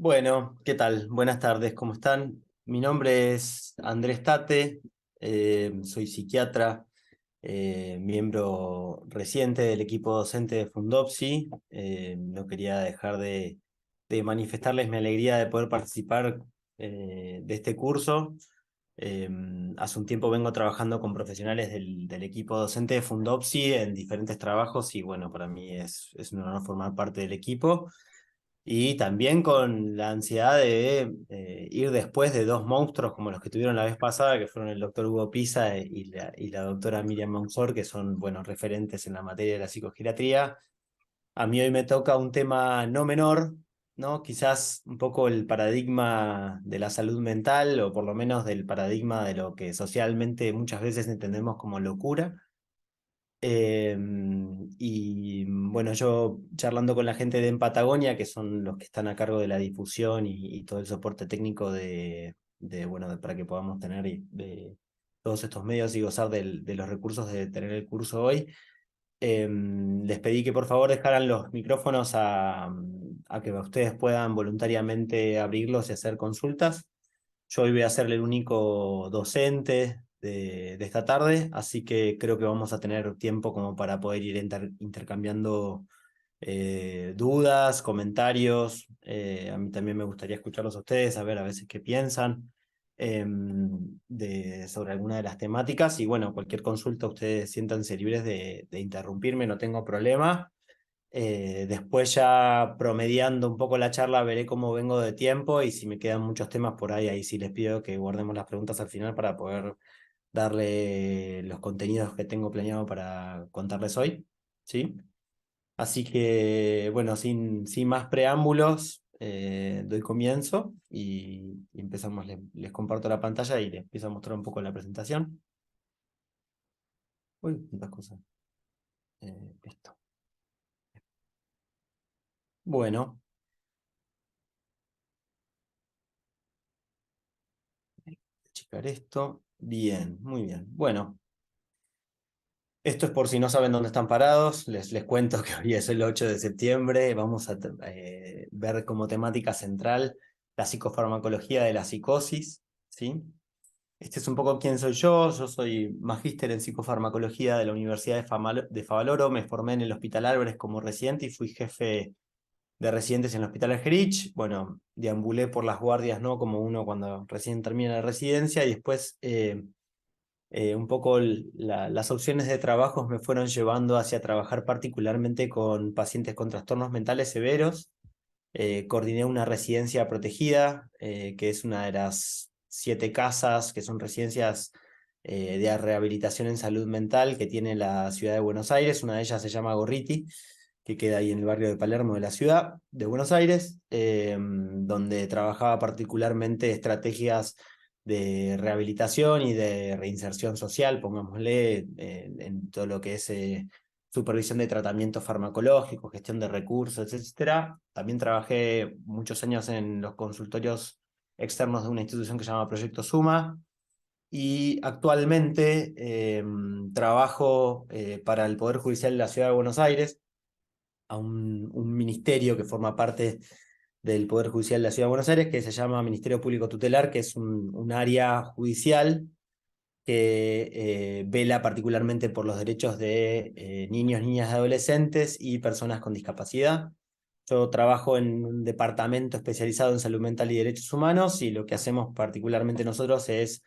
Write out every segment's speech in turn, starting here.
Bueno, ¿qué tal? Buenas tardes, ¿cómo están? Mi nombre es Andrés Tate, soy psiquiatra, miembro reciente del equipo docente de Fundopsi. No quería dejar de manifestarles mi alegría de poder participar de este curso. Eh, Hace un tiempo vengo trabajando con profesionales del equipo docente de Fundopsi en diferentes trabajos y bueno, para mí es un honor formar parte del equipo. Y también con la ansiedad de ir después de dos monstruos como los que tuvieron la vez pasada, que fueron el doctor Hugo Pisa y la doctora Miriam Monzor, que son buenos referentes en la materia de la psicogeriatría. A mí hoy me toca un tema no menor, ¿no? Quizás un poco el paradigma de la salud mental, o por lo menos del paradigma de lo que socialmente muchas veces entendemos como locura. Y bueno, yo charlando con la gente de En Patagonia, que son los que están a cargo de la difusión y todo el soporte técnico para que podamos tener de todos estos medios y gozar de los recursos de tener el curso hoy. Les pedí que por favor dejaran los micrófonos a que ustedes puedan voluntariamente abrirlos y hacer consultas. Yo hoy voy a ser el único docente de esta tarde, así que creo que vamos a tener tiempo como para poder ir intercambiando dudas, comentarios. A mí también me gustaría escucharlos a ustedes, a ver a veces qué piensan sobre alguna de las temáticas. Y bueno, cualquier consulta, ustedes siéntanse libres de interrumpirme, no tengo problema. Después ya promediando un poco la charla veré cómo vengo de tiempo y si me quedan muchos temas por ahí sí les pido que guardemos las preguntas al final para poder darle los contenidos que tengo planeado para contarles hoy, ¿sí? Así que, bueno, sin más preámbulos, doy comienzo y empezamos. Les comparto la pantalla y les empiezo a mostrar un poco la presentación. Uy, tantas cosas. Esto. Bueno, checar esto. Bien, muy bien. Bueno. Esto es por si no saben dónde están parados, les cuento que hoy es el 8 de septiembre, vamos a ver como temática central la psicofarmacología de la psicosis, ¿sí? Este es un poco quién soy yo soy magíster en psicofarmacología de la Universidad de Favaloro, me formé en el Hospital Álvarez como residente y fui jefe de residentes en el Hospital Algerich. Bueno, deambulé por las guardias, ¿no? Como uno cuando recién termina la residencia y después un poco las opciones de trabajo me fueron llevando hacia trabajar particularmente con pacientes con trastornos mentales severos. Coordiné una residencia protegida, que es una de las 7 casas, que son residencias de rehabilitación en salud mental que tiene la ciudad de Buenos Aires. Una de ellas se llama Gorriti, que queda ahí en el barrio de Palermo de la ciudad de Buenos Aires, donde trabajaba particularmente estrategias de rehabilitación y de reinserción social, pongámosle, en todo lo que es supervisión de tratamiento farmacológico, gestión de recursos, etcétera. También trabajé muchos años en los consultorios externos de una institución que se llama Proyecto Suma, y actualmente trabajo para el Poder Judicial de la Ciudad de Buenos Aires, a un ministerio que forma parte del Poder Judicial de la Ciudad de Buenos Aires, que se llama Ministerio Público Tutelar, que es un área judicial que vela particularmente por los derechos de niños, niñas y adolescentes y personas con discapacidad. Yo trabajo en un departamento especializado en salud mental y derechos humanos y lo que hacemos particularmente nosotros es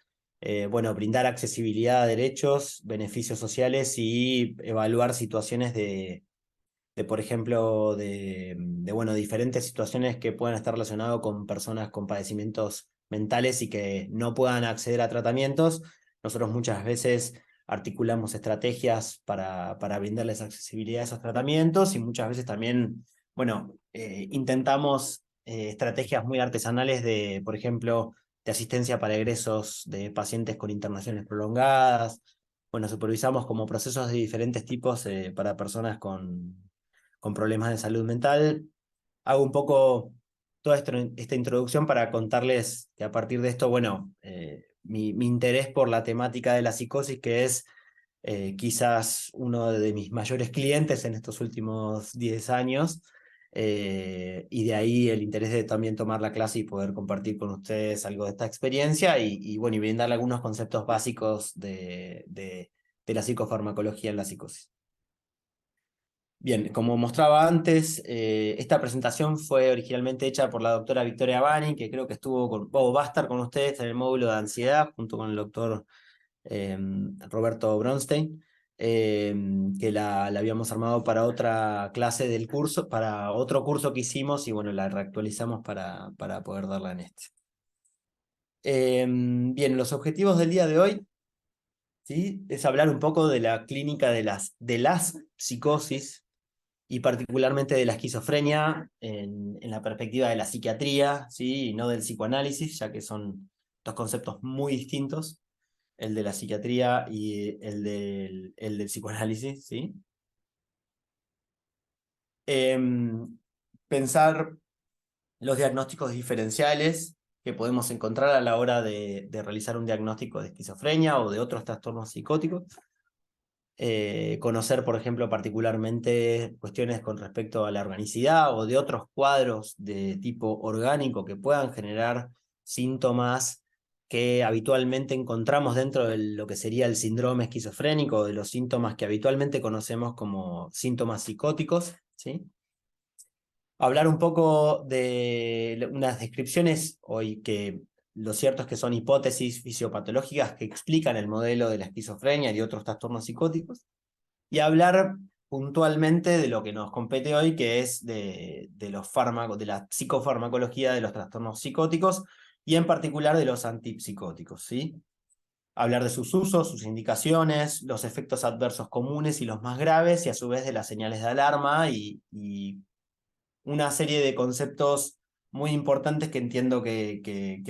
bueno, brindar accesibilidad a derechos, beneficios sociales y evaluar situaciones por ejemplo, bueno, diferentes situaciones que puedan estar relacionadas con personas con padecimientos mentales y que no puedan acceder a tratamientos. Nosotros muchas veces articulamos estrategias para brindarles accesibilidad a esos tratamientos y muchas veces también, bueno, intentamos estrategias muy artesanales de, por ejemplo, de asistencia para egresos de pacientes con internaciones prolongadas. Bueno, supervisamos como procesos de diferentes tipos para personas con problemas de salud mental. Hago un poco toda esta introducción para contarles que a partir de esto, bueno, mi interés por la temática de la psicosis, que es quizás uno de mis mayores clientes en estos últimos 10 años, Y de ahí el interés de también tomar la clase y poder compartir con ustedes algo de esta experiencia bueno, y brindarle algunos conceptos básicos de la psicofarmacología en la psicosis. Bien, como mostraba antes, esta presentación fue originalmente hecha por la doctora Victoria Bani, que creo que va a estar con ustedes en el módulo de ansiedad, junto con el doctor Roberto Bronstein, que la habíamos armado para otra clase del curso, para otro curso que hicimos, y bueno, la reactualizamos para poder darla en este. Bien, los objetivos del día de hoy, ¿sí? Es hablar un poco de la clínica de las psicosis, y particularmente de la esquizofrenia en la perspectiva de la psiquiatría, ¿sí? Y no del psicoanálisis, ya que son dos conceptos muy distintos, el de la psiquiatría y el del psicoanálisis, ¿sí? Pensar los diagnósticos diferenciales que podemos encontrar a la hora de realizar un diagnóstico de esquizofrenia o de otros trastornos psicóticos. Conocer, por ejemplo, particularmente cuestiones con respecto a la organicidad o de otros cuadros de tipo orgánico que puedan generar síntomas que habitualmente encontramos dentro de lo que sería el síndrome esquizofrénico, de los síntomas que habitualmente conocemos como síntomas psicóticos, ¿sí? Hablar un poco de unas descripciones hoy que lo cierto es que son hipótesis fisiopatológicas que explican el modelo de la esquizofrenia y de otros trastornos psicóticos, y hablar puntualmente de lo que nos compete hoy, que es de los fármacos, de la psicofarmacología de los trastornos psicóticos, y en particular de los antipsicóticos, ¿sí? Hablar de sus usos, sus indicaciones, los efectos adversos comunes y los más graves, y a su vez de las señales de alarma y una serie de conceptos muy importantes que entiendo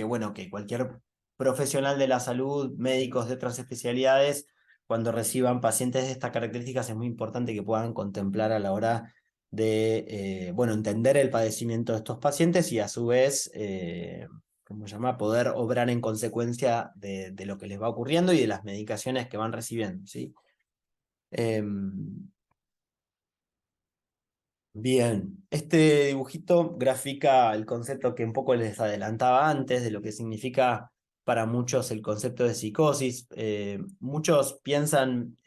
bueno, que cualquier profesional de la salud, médicos de otras especialidades, cuando reciban pacientes de estas características, es muy importante que puedan contemplar a la hora de, bueno, entender el padecimiento de estos pacientes y a su vez, ¿cómo se llama? Poder obrar en consecuencia de lo que les va ocurriendo y de las medicaciones que van recibiendo, ¿sí? Bien, este dibujito grafica el concepto que un poco les adelantaba antes de lo que significa para muchos el concepto de psicosis. Muchos piensan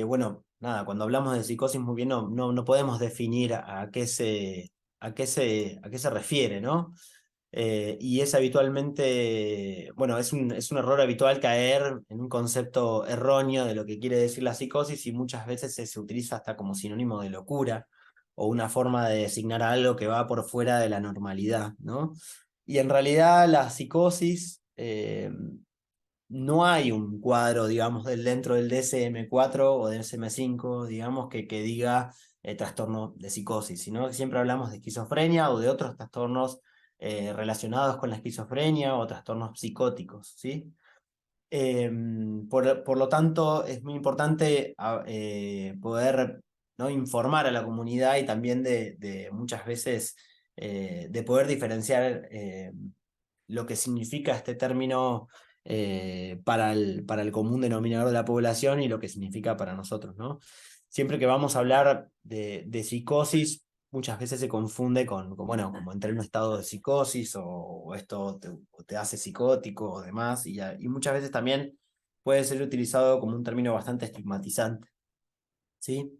bueno, nada, cuando hablamos de psicosis muy bien no podemos definir a qué se refiere, ¿no? Y es habitualmente, bueno, es un error habitual caer en un concepto erróneo de lo que quiere decir la psicosis, y muchas veces se utiliza hasta como sinónimo de locura o una forma de designar a algo que va por fuera de la normalidad, ¿no? Y en realidad la psicosis, no hay un cuadro, digamos, dentro del DSM-4 o del DSM-5, digamos, que diga trastorno de psicosis, sino que siempre hablamos de esquizofrenia o de otros trastornos relacionados con la esquizofrenia o trastornos psicóticos, ¿sí? Eh, por lo tanto, es muy importante poder, ¿no?, informar a la comunidad, y también de muchas veces de poder diferenciar lo que significa este término para el común denominador de la población y lo que significa para nosotros, ¿no? Siempre que vamos a hablar de psicosis, muchas veces se confunde bueno, como entrar en un estado de psicosis o esto te hace psicótico o demás, y muchas veces también puede ser utilizado como un término bastante estigmatizante, ¿sí?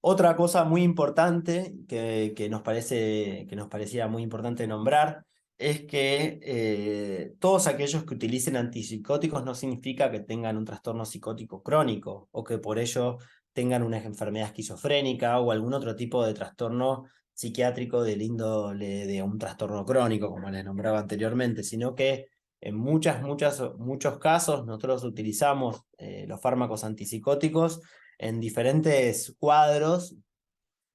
Otra cosa muy importante que nos parecía muy importante nombrar es que todos aquellos que utilicen antipsicóticos no significa que tengan un trastorno psicótico crónico o que por ello tengan una enfermedad esquizofrénica o algún otro tipo de trastorno psiquiátrico del índole de un trastorno crónico, como les nombraba anteriormente, sino que en muchos casos nosotros utilizamos los fármacos antipsicóticos en diferentes cuadros,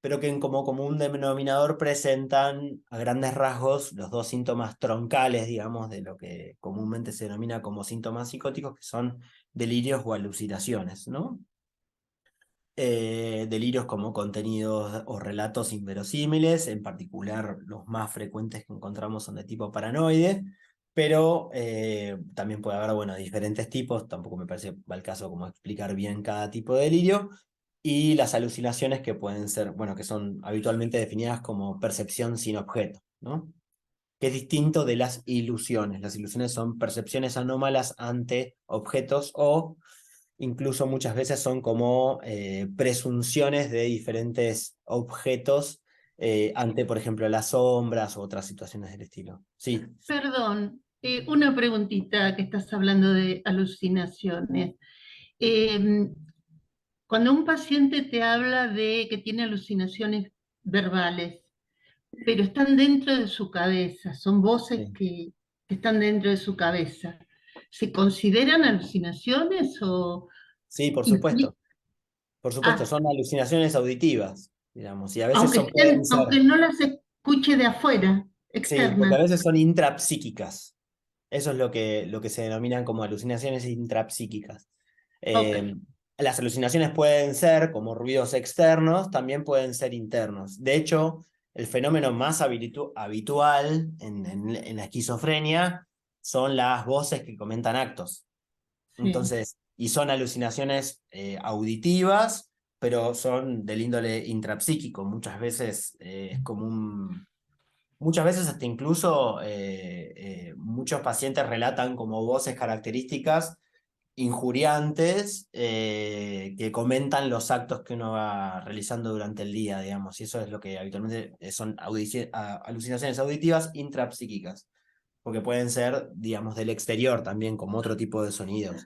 pero que como común denominador presentan a grandes rasgos los dos síntomas troncales, digamos, de lo que comúnmente se denomina como síntomas psicóticos, que son delirios o alucinaciones, ¿no? Delirios como contenidos o relatos inverosímiles, en particular los más frecuentes que encontramos son de tipo paranoide, pero también puede haber, bueno, diferentes tipos. Tampoco me parece va el caso como explicar bien cada tipo de delirio, y las alucinaciones que pueden ser, bueno, que son habitualmente definidas como percepción sin objeto, ¿no? Que es distinto de las ilusiones. Las ilusiones son percepciones anómalas ante objetos o incluso muchas veces son como presunciones de diferentes objetos ante, por ejemplo, las sombras u otras situaciones del estilo. Sí, Perdón, una preguntita que estás hablando de alucinaciones. Eh, Cuando un paciente te habla de que tiene alucinaciones verbales, pero están dentro de su cabeza, son voces sí, que están dentro de su cabeza, ¿se consideran alucinaciones o sí, por impli- supuesto. Por supuesto, ah, son alucinaciones auditivas, digamos, y a veces aunque son, pueden estén, ser, aunque no las escuche de afuera, sí, porque a externas? veces son intrapsíquicas. Eso es lo que se denominan como alucinaciones intrapsíquicas. Ok, Eh, las alucinaciones pueden ser como ruidos externos, también pueden ser internos. De hecho, el fenómeno más habitual en la esquizofrenia son las voces que comentan actos. sí. Entonces, y son alucinaciones auditivas, pero son del índole intrapsíquico. Muchas veces es como un muchas veces hasta incluso muchos pacientes relatan como voces características injuriantes que comentan los actos que uno va realizando durante el día, digamos, y eso es lo que habitualmente son alucinaciones auditivas intrapsíquicas, porque pueden ser, digamos, del exterior también, como otro tipo de sonidos.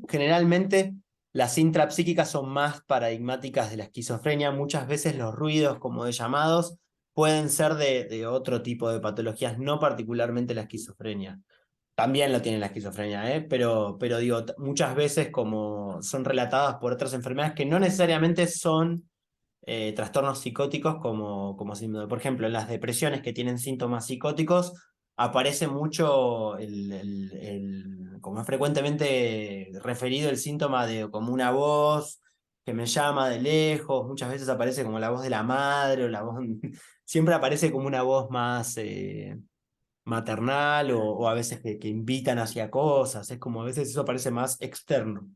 Generalmente las intrapsíquicas son más paradigmáticas de la esquizofrenia. Muchas veces los ruidos, como de llamados, pueden ser de otro tipo de patologías, no particularmente la esquizofrenia. También lo tiene la esquizofrenia, ¿eh? Pero digo, muchas veces como son relatadas por otras enfermedades que no necesariamente son trastornos psicóticos como síndrome. Por ejemplo, en las depresiones que tienen síntomas psicóticos aparece mucho como es frecuentemente referido el síntoma de como una voz que me llama de lejos, muchas veces aparece como la voz de la madre o la voz, siempre aparece como una voz más maternal o a veces que invitan hacia cosas, es como a veces eso parece más externo.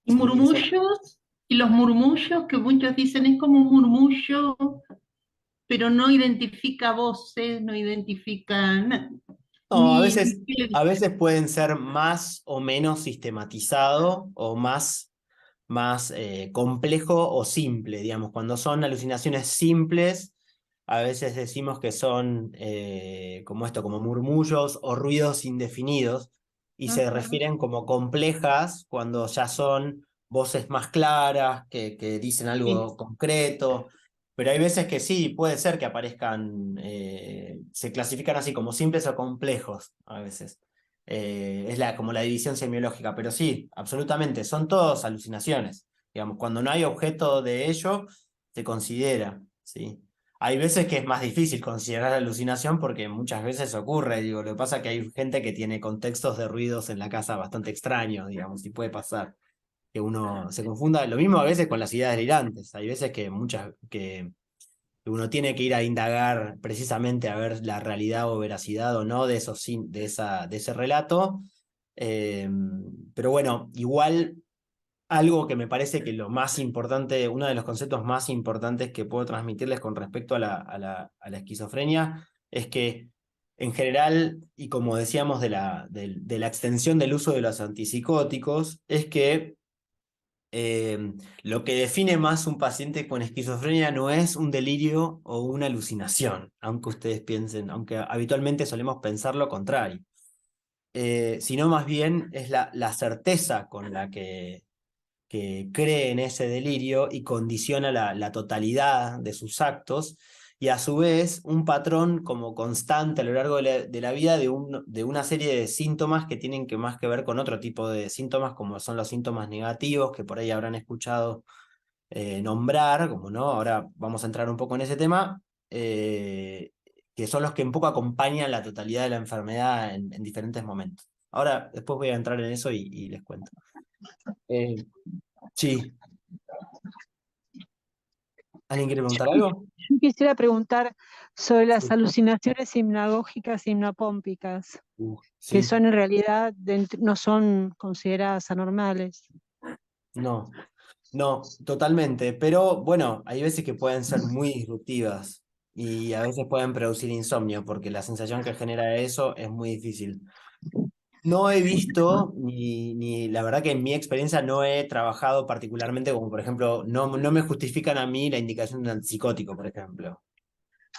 Y Sí, eso. murmullos, y los murmullos que muchos dicen es como un murmullo, pero no identifica voces, no identifica No, ni qué le a dice. veces pueden ser más o menos sistematizado o más complejo o simple, digamos. Cuando son alucinaciones simples, a veces decimos que son como esto, como murmullos o ruidos indefinidos, y se Ajá, refieren como complejas cuando ya son voces más claras, que dicen sí. algo concreto. Pero hay veces que sí, puede ser que aparezcan, se clasifican así como simples o complejos a veces. Es como la división semiológica, pero sí, absolutamente, son todos alucinaciones. Digamos, cuando no hay objeto de ello, se considera, ¿sí? Hay veces que es más difícil considerar alucinación porque muchas veces ocurre, digo, lo que pasa es que hay gente que tiene contextos de ruidos en la casa bastante extraños, digamos, y puede pasar que uno se confunda. Lo mismo a veces con las ideas delirantes. Hay veces que uno tiene que ir a indagar precisamente a ver la realidad o veracidad o no de, esos, de ese relato. Eh, pero bueno, igual algo que me parece que lo más importante, uno de los conceptos más importantes que puedo transmitirles con respecto a la esquizofrenia es que en general, y como decíamos de la extensión del uso de los antipsicóticos, es que lo que define más un paciente con esquizofrenia no es un delirio o una alucinación, aunque ustedes piensen, aunque habitualmente solemos pensar lo contrario, sino más bien es la certeza con la que cree en ese delirio y condiciona la totalidad de sus actos, y a su vez un patrón como constante a lo largo de la vida de una serie de síntomas que tienen que más que ver con otro tipo de síntomas, como son los síntomas negativos, que por ahí habrán escuchado nombrar, como no, ahora vamos a entrar un poco en ese tema, que son los que un poco acompañan la totalidad de la enfermedad en diferentes momentos. Ahora, después voy a entrar en eso y les cuento. Eh, sí. ¿Alguien quiere preguntar algo? Yo quisiera preguntar sobre las Sí. alucinaciones hipnagógicas y hipnopómpicas, que Sí, son en realidad no son consideradas anormales. no. No, totalmente, pero bueno, hay veces que pueden ser muy disruptivas y a veces pueden producir insomnio porque la sensación que genera eso es muy difícil. No he visto, ni la verdad que en mi experiencia no he trabajado particularmente, como por ejemplo, no me justifican a mí la indicación de un antipsicótico, por ejemplo.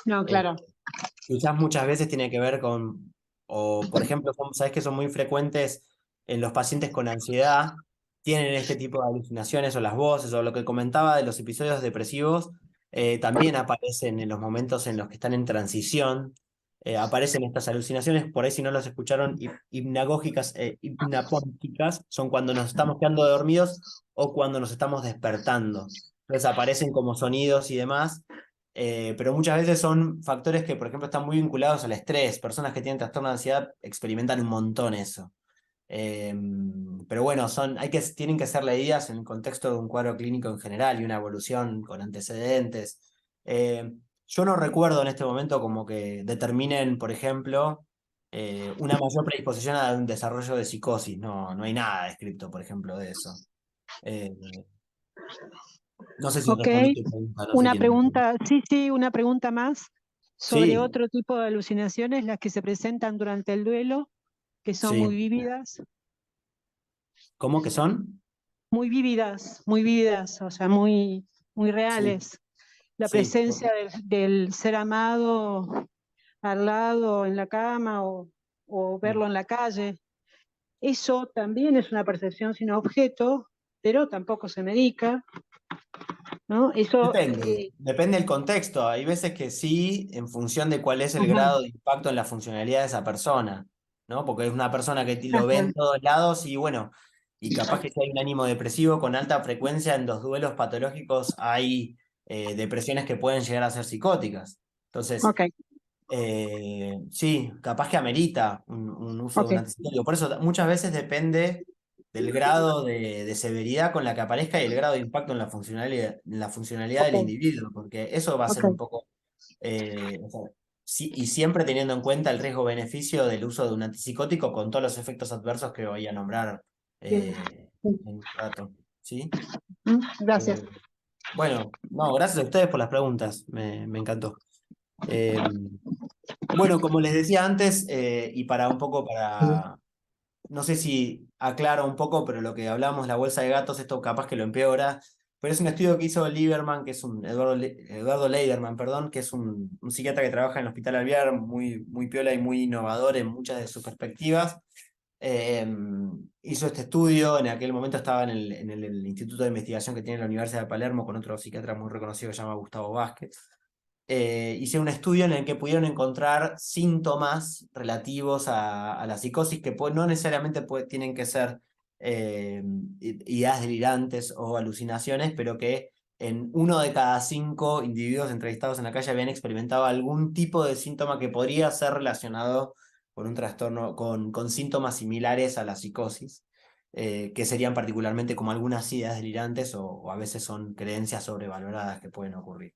No, Eh, claro. Quizás muchas veces tiene que ver con, o por ejemplo, sabes que son muy frecuentes en los pacientes con ansiedad, tienen este tipo de alucinaciones o las voces, o lo que comentaba de los episodios depresivos, también aparecen en los momentos en los que están en transición, aparecen estas alucinaciones, por ahí si no los escucharon, hipnagógicas e hipnapónticas, son cuando nos estamos quedando dormidos o cuando nos estamos despertando. Entonces aparecen como sonidos y demás. Pero muchas veces son factores que, por ejemplo, están muy vinculados al estrés. Personas que tienen trastorno de ansiedad experimentan un montón eso. Eh, pero bueno, tienen que ser leídas en el contexto de un cuadro clínico en general y una evolución con antecedentes. Eh, yo no recuerdo en este momento como que determinen, por ejemplo, una mayor predisposición a un desarrollo de psicosis. No hay nada descrito, por ejemplo, de eso. Eh, no sé si Ok, respondí tu pregunta, no sé una quién. pregunta, sí, una pregunta más sobre Sí, otro tipo de alucinaciones, las que se presentan durante el duelo, que son sí. ¿Cómo que son? muy vívidas, o sea, muy Sí, reales. La sí. presencia del ser amado al lado, en la cama o verlo en la calle. Eso también es una percepción sin objeto, pero tampoco se medica, ¿no? Eso, Depende del contexto. Hay veces que sí, en función de cuál es el ajá, grado de impacto en la funcionalidad de esa persona, ¿no? Porque es una persona que lo ve ajá, en todos lados y bueno, y capaz que si hay un ánimo depresivo con alta frecuencia en los duelos patológicos hay depresiones que pueden llegar a ser psicóticas. Entonces, ok, sí, capaz que amerita un uso de ok, un antipsicótico. Por eso muchas veces depende del grado de severidad con la que aparezca y el grado de impacto en la funcionalidad del ok, individuo, porque eso va a ser un ok. poco, o sea, y siempre teniendo en cuenta el riesgo-beneficio del uso de un antipsicótico con todos los efectos adversos que voy a nombrar Bien. en un rato. ¿Sí? Gracias. Eh, bueno, no, gracias a ustedes por las preguntas, me encantó. Eh, bueno, como les decía antes, y para un poco no sé si aclaro un poco, pero lo que hablamos, la bolsa de gatos, esto capaz que lo empeora, pero es un estudio que hizo Lieberman, que es Eduardo Leiderman, perdón, que es un psiquiatra que trabaja en el Hospital Alvear, muy piola y muy innovador en muchas de sus perspectivas. Eh, Hizo este estudio, en aquel momento estaba en el Instituto de Investigación que tiene la Universidad de Palermo con otro psiquiatra muy reconocido que se llama Gustavo Vázquez. Hice un estudio en el que pudieron encontrar síntomas relativos a la psicosis que no necesariamente tienen que ser ideas delirantes o alucinaciones, pero que en 1 de cada 5 individuos entrevistados en la calle habían experimentado algún tipo de síntoma que podría ser relacionado con un trastorno, con síntomas similares a la psicosis, que serían particularmente como algunas ideas delirantes o a veces son creencias sobrevaloradas que pueden ocurrir.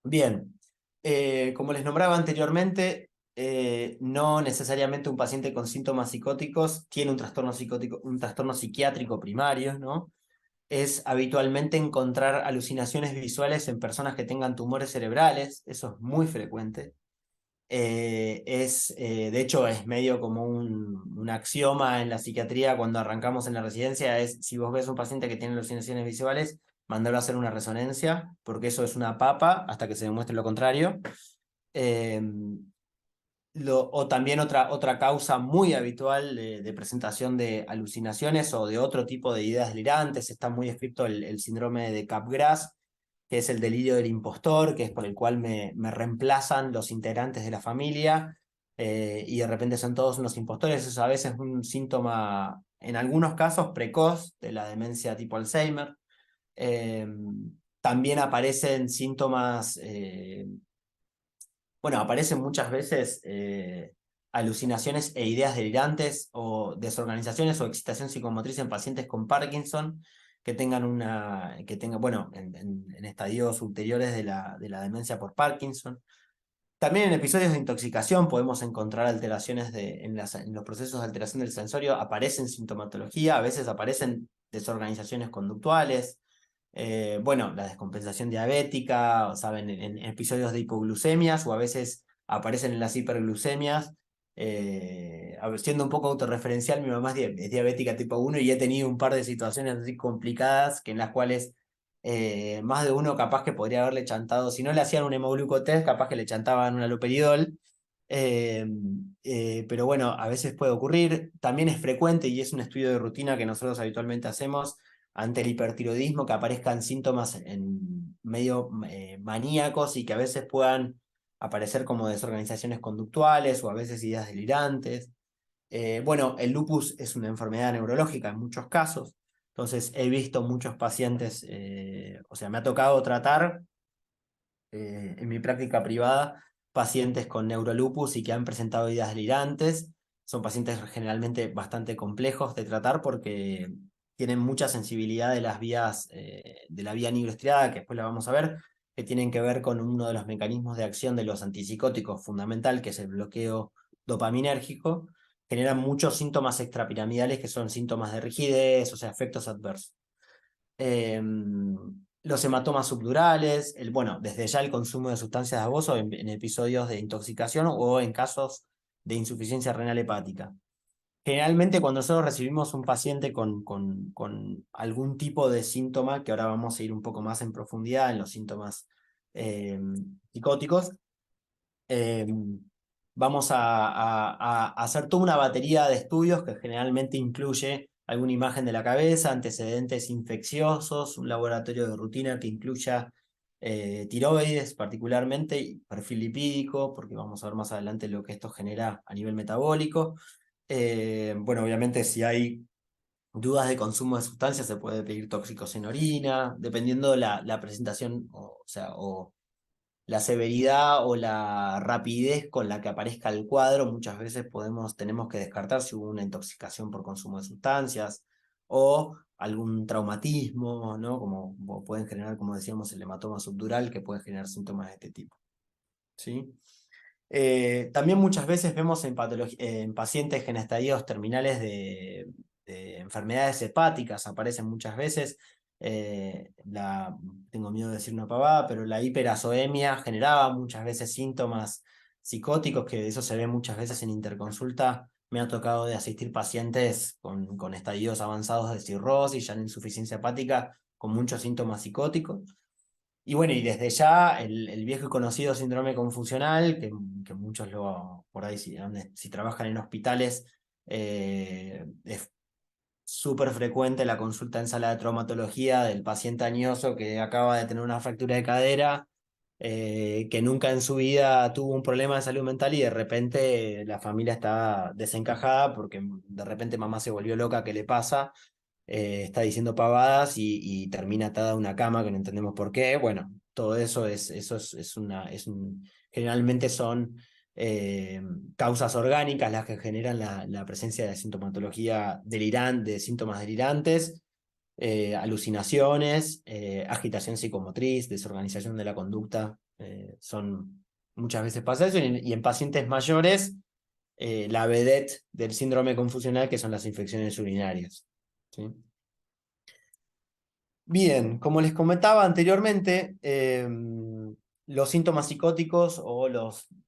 Bien, como les nombraba anteriormente, no necesariamente un paciente con síntomas psicóticos tiene un trastorno psicótico, un trastorno psiquiátrico primario, ¿no? Es habitualmente encontrar alucinaciones visuales en personas que tengan tumores cerebrales, eso es muy frecuente. De hecho, es medio como un axioma en la psiquiatría cuando arrancamos en la residencia, es si vos ves un paciente que tiene alucinaciones visuales, mandalo a hacer una resonancia, porque eso es una papa hasta que se demuestre lo contrario. Eh, o también otra causa muy habitual de presentación de alucinaciones o de otro tipo de ideas delirantes, está muy descrito el síndrome de Capgras, que es el delirio del impostor, que es por el cual me reemplazan los integrantes de la familia, y de repente son todos unos impostores. Eso a veces es un síntoma, en algunos casos, precoz de la demencia tipo Alzheimer. Eh, También aparecen síntomas, bueno, aparecen muchas veces alucinaciones e ideas delirantes o desorganizaciones o excitación psicomotriz en pacientes con Parkinson que tengan, bueno, en estadios ulteriores de la demencia por Parkinson. También en episodios de intoxicación podemos encontrar alteraciones en los procesos de alteración del sensorio, aparecen sintomatología, a veces aparecen desorganizaciones conductuales, bueno, la descompensación diabética, saben, en episodios de hipoglucemias o a veces aparecen en las hiperglucemias. Siendo un poco autorreferencial, mi mamá es diabética tipo 1 y he tenido un par de situaciones así complicadas en las cuales más de uno capaz que podría haberle chantado, si no le hacían un hemoglucotest, capaz que le chantaban un haloperidol. Pero bueno, a veces puede ocurrir. También es frecuente y es un estudio de rutina que nosotros habitualmente hacemos ante el hipertiroidismo, que aparezcan síntomas medio maníacos y que a veces puedan aparecer como desorganizaciones conductuales o a veces ideas delirantes. Bueno, el lupus es una enfermedad neurológica en muchos casos, entonces he visto muchos pacientes, o sea, me ha tocado tratar en mi práctica privada pacientes con neurolupus y que han presentado ideas delirantes. Son pacientes generalmente bastante complejos de tratar porque tienen mucha sensibilidad de las vías, de la vía nigroestriada, que después la vamos a ver, que tienen que ver con uno de los mecanismos de acción de los antipsicóticos fundamental, que es el bloqueo dopaminérgico. Generan muchos síntomas extrapiramidales que son síntomas de rigidez, o sea, efectos adversos. Los hematomas subdurales, bueno, desde ya el consumo de sustancias de abuso en episodios de intoxicación o en casos de insuficiencia renal hepática. Generalmente cuando nosotros recibimos un paciente con algún tipo de síntoma, que ahora vamos a ir un poco más en profundidad en los síntomas psicóticos, vamos a hacer toda una batería de estudios que generalmente incluye alguna imagen de la cabeza, antecedentes infecciosos, un laboratorio de rutina que incluya tiroides particularmente, y perfil lipídico, porque vamos a ver más adelante lo que esto genera a nivel metabólico. Bueno, obviamente si hay dudas de consumo de sustancias se puede pedir tóxicos en orina, dependiendo de la presentación, o sea, o la severidad o la rapidez con la que aparezca el cuadro, muchas veces tenemos que descartar si hubo una intoxicación por consumo de sustancias o algún traumatismo, ¿no? Como pueden generar, como decíamos, el hematoma subdural, que puede generar síntomas de este tipo. ¿Sí? También muchas veces vemos en pacientes en estadios terminales de enfermedades hepáticas, aparecen muchas veces, tengo miedo de decir una pavada, pero la hiperazoemia generaba muchas veces síntomas psicóticos, que eso se ve muchas veces en interconsulta. Me ha tocado de asistir pacientes con estadios avanzados de cirrosis, ya en insuficiencia hepática, con muchos síntomas psicóticos. Y bueno, y desde ya el viejo y conocido síndrome confusional, que muchos por ahí, si trabajan en hospitales, es súper frecuente la consulta en sala de traumatología del paciente añoso que acaba de tener una fractura de cadera, que nunca en su vida tuvo un problema de salud mental y de repente la familia está desencajada porque de repente mamá se volvió loca, ¿qué le pasa? Está diciendo pavadas y termina atada a una cama que no entendemos por qué. Bueno, todo eso generalmente son causas orgánicas las que generan la presencia de sintomatología delirante, de síntomas delirantes, alucinaciones, agitación psicomotriz, desorganización de la conducta. Son muchas veces pasa eso y en pacientes mayores la vedette del síndrome confusional, que son las infecciones urinarias. ¿Sí? Bien, como les comentaba anteriormente, los síntomas psicóticos o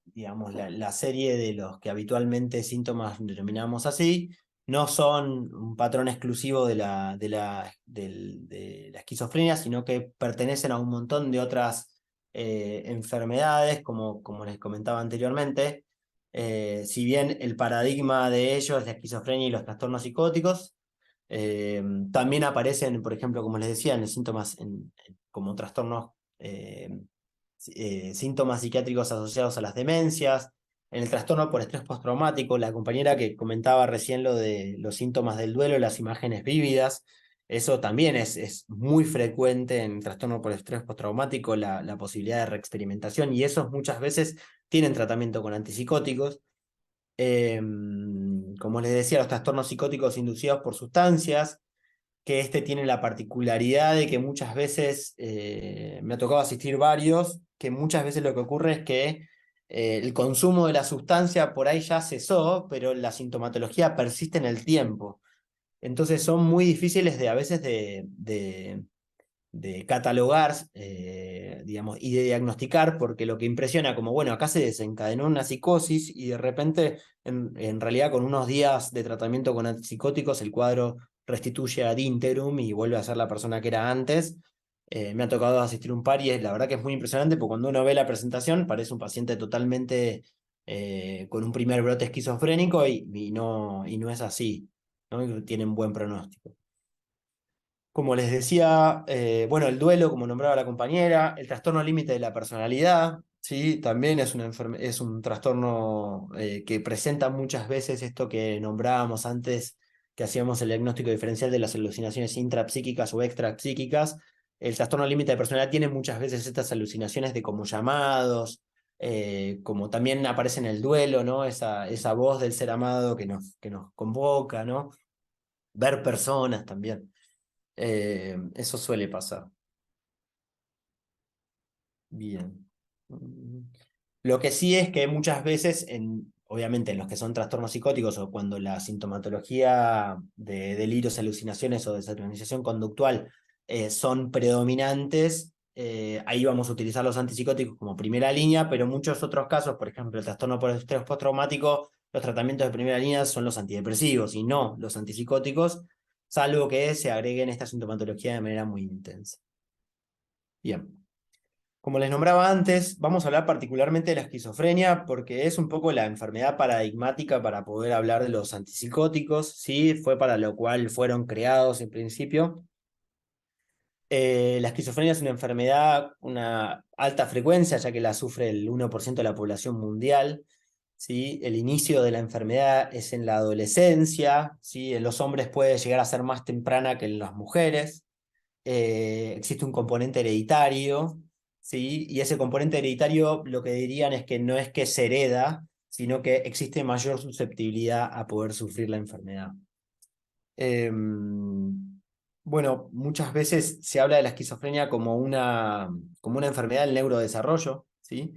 digamos, la serie de los que habitualmente síntomas denominamos así, no son un patrón exclusivo de la esquizofrenia, sino que pertenecen a un montón de otras enfermedades, como les comentaba anteriormente. Si bien el paradigma de ellos es la esquizofrenia y los trastornos psicóticos, también aparecen, por ejemplo, como les decía, en síntomas como trastornos, síntomas psiquiátricos asociados a las demencias, en el trastorno por estrés postraumático, la compañera que comentaba recién lo de los síntomas del duelo, las imágenes vívidas, eso también es muy frecuente en el trastorno por estrés postraumático, la posibilidad de reexperimentación, y esos muchas veces tienen tratamiento con antipsicóticos. Como les decía, los trastornos psicóticos inducidos por sustancias, que tiene la particularidad de que muchas veces, me ha tocado asistir varios, que muchas veces lo que ocurre es que el consumo de la sustancia por ahí ya cesó, pero la sintomatología persiste en el tiempo. Entonces son muy difíciles a veces de catalogar, digamos, y de diagnosticar, porque lo que impresiona como, bueno, acá se desencadenó una psicosis y de repente, en realidad con unos días de tratamiento con antipsicóticos, el cuadro restituye ad interim y vuelve a ser la persona que era antes. Me ha tocado asistir un par y la verdad que es muy impresionante, porque cuando uno ve la presentación parece un paciente totalmente con un primer brote esquizofrénico y no es así, ¿no? Y tienen buen pronóstico. Como les decía, bueno, el duelo, como nombraba la compañera, el trastorno límite de la personalidad, ¿sí? También es un trastorno que presenta muchas veces esto que nombrábamos antes, que hacíamos el diagnóstico diferencial de las alucinaciones intrapsíquicas o extrapsíquicas. El trastorno límite de personalidad tiene muchas veces estas alucinaciones de como llamados, como también aparece en el duelo, ¿no? Esa voz del ser amado que nos convoca, ¿no? Ver personas también. Eso suele pasar. Bien. Lo que sí es que muchas veces, obviamente en los que son trastornos psicóticos o cuando la sintomatología de delirios, alucinaciones o desorganización conductual son predominantes, ahí vamos a utilizar los antipsicóticos como primera línea, pero en muchos otros casos, por ejemplo, el trastorno por estrés postraumático, los tratamientos de primera línea son los antidepresivos y no los antipsicóticos, salvo que se agreguen esta sintomatología de manera muy intensa. Bien. Como les nombraba antes, vamos a hablar particularmente de la esquizofrenia porque es un poco la enfermedad paradigmática para poder hablar de los antipsicóticos, ¿sí? Fue para lo cual fueron creados en principio. La esquizofrenia es una enfermedad, una alta frecuencia, ya que la sufre el 1% de la población mundial, ¿sí? El inicio de la enfermedad es en la adolescencia, ¿sí? En los hombres puede llegar a ser más temprana que en las mujeres. Existe un componente hereditario, ¿sí? Y ese componente hereditario lo que dirían es que no es que se hereda, sino que existe mayor susceptibilidad a poder sufrir la enfermedad. Bueno, muchas veces se habla de la esquizofrenia como como una enfermedad del neurodesarrollo, ¿sí?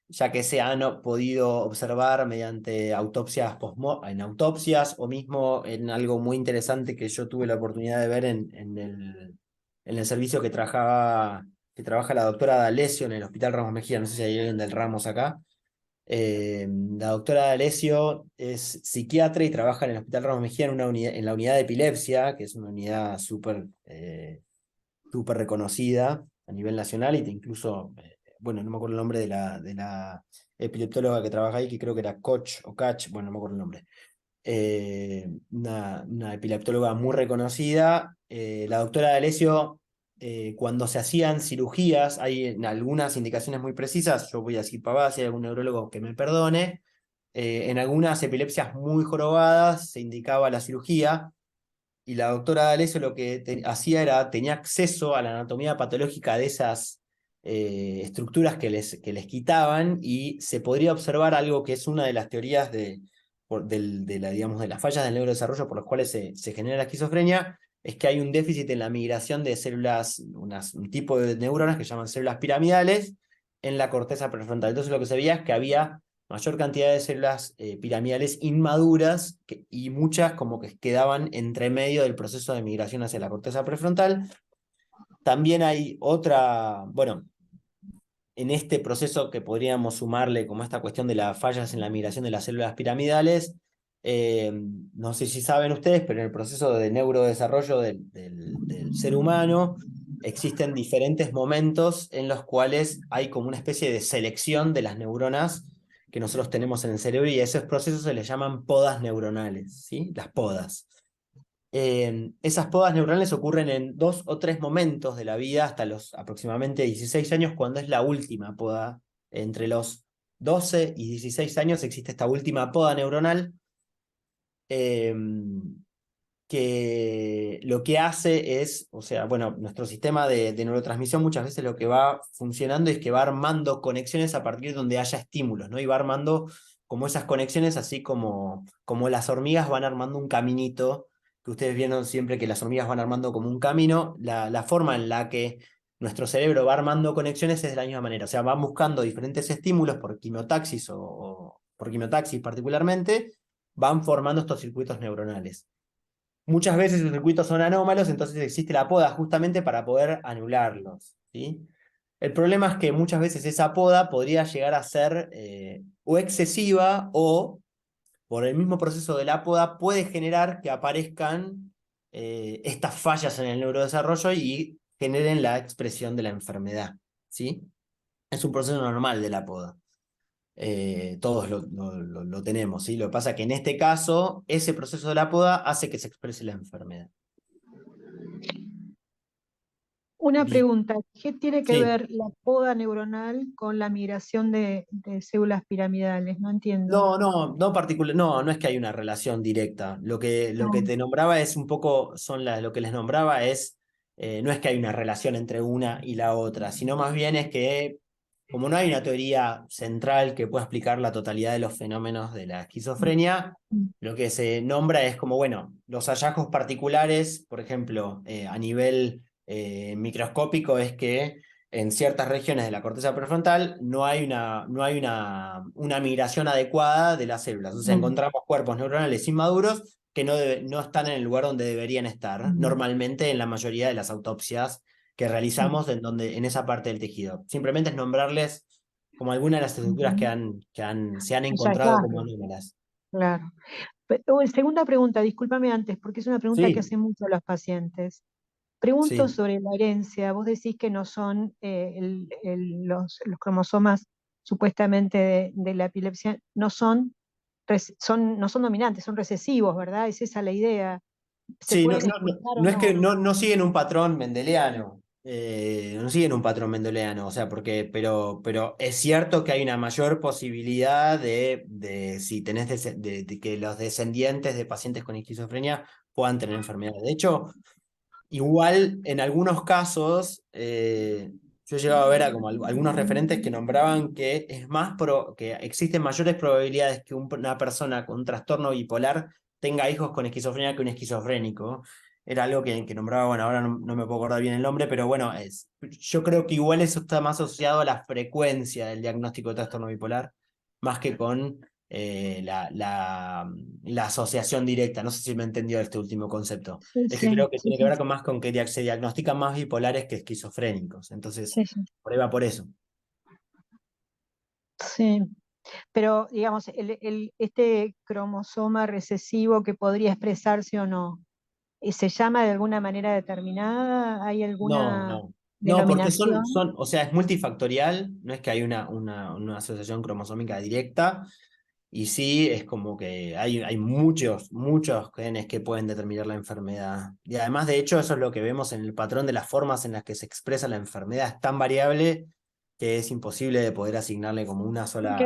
Ya que se han podido observar mediante autopsias en autopsias o mismo en algo muy interesante que yo tuve la oportunidad de ver en el servicio que trabaja la doctora D'Alessio en el Hospital Ramos Mejía. No sé si hay alguien del Ramos acá. La doctora D'Alessio es psiquiatra y trabaja en el Hospital Ramos Mejía en la unidad de epilepsia, que es una unidad súper reconocida a nivel nacional y incluso, bueno, no me acuerdo el nombre de la epileptóloga que trabaja ahí, que creo que era Koch o Kach, bueno, no me acuerdo el nombre. Una epileptóloga muy reconocida. La doctora D'Alessio, cuando se hacían cirugías, hay en algunas indicaciones muy precisas, yo voy a decir pavadas, si hay algún neurólogo que me perdone, en algunas epilepsias muy jorobadas se indicaba la cirugía, y la doctora D'Alessio lo que hacía era, tenía acceso a la anatomía patológica de esas estructuras que les quitaban, y se podría observar algo que es una de las teorías digamos, de las fallas del neurodesarrollo por las cuales se genera la esquizofrenia, es que hay un déficit en la migración de células, un tipo de neuronas que llaman células piramidales, en la corteza prefrontal. Entonces lo que se veía es que había mayor cantidad de células piramidales inmaduras y muchas como que quedaban entre medio del proceso de migración hacia la corteza prefrontal. También hay otra, bueno, en este proceso que podríamos sumarle como esta cuestión de las fallas en la migración de las células piramidales, no sé si saben ustedes, pero en el proceso de neurodesarrollo del ser humano existen diferentes momentos en los cuales hay como una especie de selección de las neuronas que nosotros tenemos en el cerebro, y a esos procesos se les llaman podas neuronales, ¿sí? Las podas. Esas podas neuronales ocurren en 2 o 3 momentos de la vida hasta los aproximadamente 16 años, cuando es la última poda. Entre los 12 y 16 años existe esta última poda neuronal, que lo que hace es, o sea, bueno, nuestro sistema de neurotransmisión muchas veces lo que va funcionando es que va armando conexiones a partir de donde haya estímulos, ¿no? Y va armando como esas conexiones, así como las hormigas van armando un caminito, que ustedes vieron siempre que las hormigas van armando como un camino, la forma en la que nuestro cerebro va armando conexiones es de la misma manera. O sea, van buscando diferentes estímulos por quimiotaxis o por quimiotaxis particularmente, van formando estos circuitos neuronales. Muchas veces los circuitos son anómalos, entonces existe la poda justamente para poder anularlos, ¿sí? El problema es que muchas veces esa poda podría llegar a ser o excesiva o, por el mismo proceso de la poda, puede generar que aparezcan estas fallas en el neurodesarrollo y generen la expresión de la enfermedad, ¿sí? Es un proceso normal de la poda. Todos lo tenemos, ¿sí? Lo que pasa es que en este caso, ese proceso de la poda hace que se exprese la enfermedad. Una Bien. pregunta, ¿qué tiene que Sí. ver la poda neuronal con la migración de células piramidales? No entiendo. No es que hay una relación directa. Lo que Ah, te nombraba es un poco, lo que les nombraba es, no es que hay una relación entre una y la otra, sino más bien es que, como no hay una teoría central que pueda explicar la totalidad de los fenómenos de la esquizofrenia, mm, lo que se nombra es como, bueno, los hallazgos particulares, por ejemplo, a nivel microscópico, es que en ciertas regiones de la corteza prefrontal no hay una migración adecuada de las células. O sea, mm, encontramos cuerpos neuronales inmaduros que no están en el lugar donde deberían estar, mm, normalmente en la mayoría de las autopsias que mm, realizamos en esa parte del tejido. Simplemente es nombrarles como algunas de las estructuras ujú. se han Ya encontrado está, como anómalas. claro. Segunda pregunta, discúlpame antes, porque es una pregunta que Sí, hacen mucho los pacientes. Pregunto sí. sobre la herencia. Vos decís que no son los cromosomas supuestamente de la epilepsia, no son dominantes, son recesivos, ¿verdad? Es esa la idea. ¿Se Sí, pueden expresar o no es que no? no siguen un patrón mendeliano. No siguen un patrón mendeliano, o sea, pero es cierto que hay una mayor posibilidad si tenés de que los descendientes de pacientes con esquizofrenia puedan tener enfermedades. De hecho, igual en algunos casos, yo he llegado a ver como algunos referentes que nombraban que que existen mayores probabilidades que una persona con un trastorno bipolar tenga hijos con esquizofrenia que un esquizofrénico. Era algo que nombraba, bueno, ahora no me puedo acordar bien el nombre, pero bueno, yo creo que igual eso está más asociado a la frecuencia del diagnóstico de trastorno bipolar, más que con la asociación directa. No sé si me entendió este último concepto. Sí, Es que sí, creo que sí, tiene que sí, ver más con que se diagnostican más bipolares que esquizofrénicos. Entonces, sí, sí, por ahí va por eso. sí. Pero, digamos, este cromosoma recesivo que podría expresarse o no, ¿se llama de alguna manera determinada? ¿Hay No, alguna no. No, porque denominación? o sea, es multifactorial, no es que hay una asociación cromosómica directa, y sí es como que hay muchos genes que pueden determinar la enfermedad. Y además, de hecho, eso es lo que vemos en el patrón de las formas en las que se expresa la enfermedad. Es tan variable que es imposible de poder asignarle como Porque una sola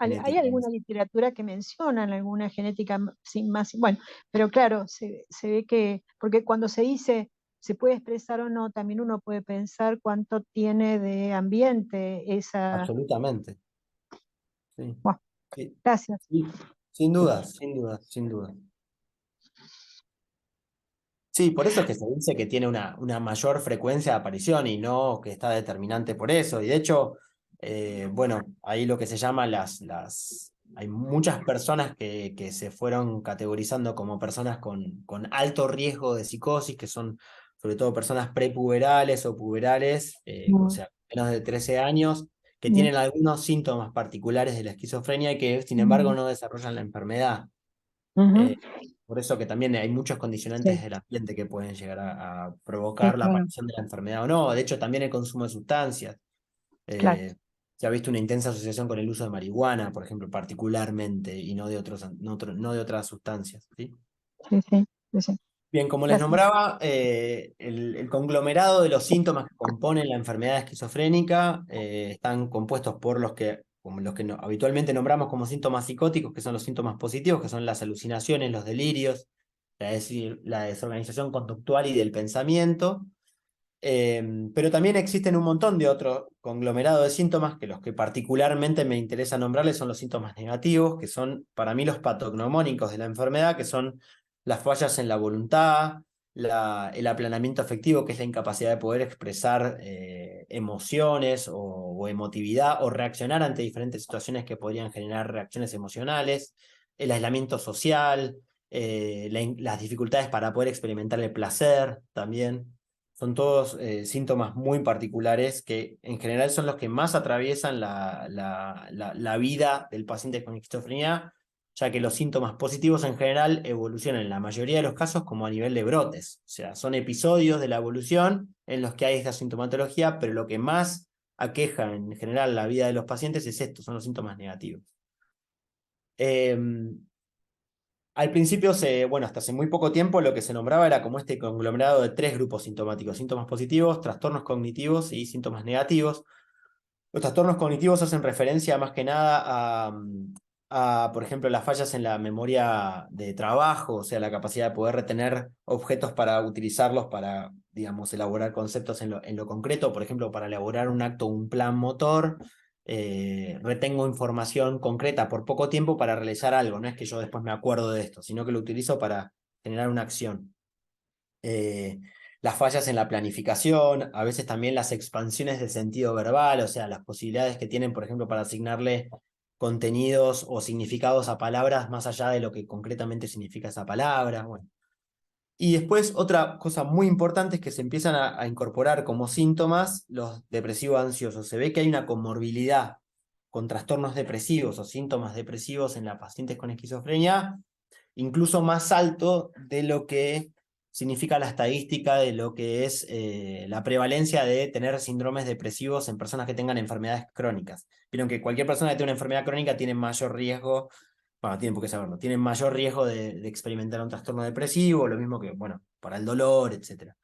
hay genética. alguna literatura que mencionan alguna genética sin más, bueno, pero claro, se ve que, porque cuando se dice se puede expresar o no, también uno puede pensar cuánto tiene de ambiente esa. Absolutamente. Sí. Bueno, Sí, gracias. sí. Sin dudas, sin dudas, sin dudas. Sí, por eso es que se dice que tiene una mayor frecuencia de aparición y no que está determinante por eso. Y de hecho, bueno, ahí lo que se llama hay muchas personas que se fueron categorizando como personas con alto riesgo de psicosis, que son sobre todo personas prepuberales o puberales, o Mm, sea, menos de 13 años, que mm, tienen algunos síntomas particulares de la esquizofrenia y que, sin embargo, mm, no desarrollan la enfermedad. ujú. Eh, por eso que también hay muchos condicionantes Sí, del ambiente que pueden llegar a sí, provocar la claro, aparición de la enfermedad o no. De hecho, también el consumo de sustancias. claro. Eh, Se ha visto una intensa asociación con el uso de marihuana, por ejemplo, particularmente, y no de otras sustancias, ¿sí? Sí, sí, sí, sí. Bien, como les Gracias. nombraba, el conglomerado de los síntomas que componen la enfermedad esquizofrénica están compuestos por como los que habitualmente nombramos como síntomas psicóticos, que son los síntomas positivos, que son las alucinaciones, los delirios, es decir, la desorganización conductual y del pensamiento. Pero también existen un montón de otros conglomerados de síntomas que los que particularmente me interesa nombrarles son los síntomas negativos, que son para mí los patognomónicos de la enfermedad, que son las fallas en la voluntad, el aplanamiento afectivo, que es la incapacidad de poder expresar emociones o emotividad o reaccionar ante diferentes situaciones que podrían generar reacciones emocionales, el aislamiento social, las dificultades para poder experimentar el placer también. Son todos síntomas muy particulares que en general son los que más atraviesan la vida del paciente con esquizofrenia, ya que los síntomas positivos en general evolucionan en la mayoría de los casos como a nivel de brotes. O sea, son episodios de la evolución en los que hay esta sintomatología, pero lo que más aqueja en general la vida de los pacientes es esto, son los síntomas negativos. Al principio, bueno, hasta hace muy poco tiempo lo que se nombraba era como este conglomerado de 3 grupos sintomáticos: síntomas positivos, trastornos cognitivos y síntomas negativos. Los trastornos cognitivos hacen referencia más que nada por ejemplo, las fallas en la memoria de trabajo, o sea, la capacidad de poder retener objetos para utilizarlos para, digamos, elaborar conceptos en lo concreto. Por ejemplo, para elaborar un acto o un plan motor, retengo información concreta por poco tiempo para realizar algo. No es que yo después me acuerdo de esto, sino que lo utilizo para generar una acción. Las fallas en la planificación, a veces también las expansiones de sentido verbal, o sea, las posibilidades que tienen, por ejemplo, para asignarle contenidos o significados a palabras más allá de lo que concretamente significa esa palabra. Bueno. Y después otra cosa muy importante es que se empiezan a incorporar como síntomas los depresivos ansiosos. Se ve que hay una comorbilidad con trastornos depresivos o síntomas depresivos en las pacientes con esquizofrenia, incluso más alto de lo que significa la estadística de lo que es la prevalencia de tener síndromes depresivos en personas que tengan enfermedades crónicas. Vieron que cualquier persona que tiene una enfermedad crónica tiene mayor riesgo, bueno, tienen por qué saberlo, tienen mayor riesgo de experimentar un trastorno depresivo, lo mismo que, bueno, para el dolor, etc.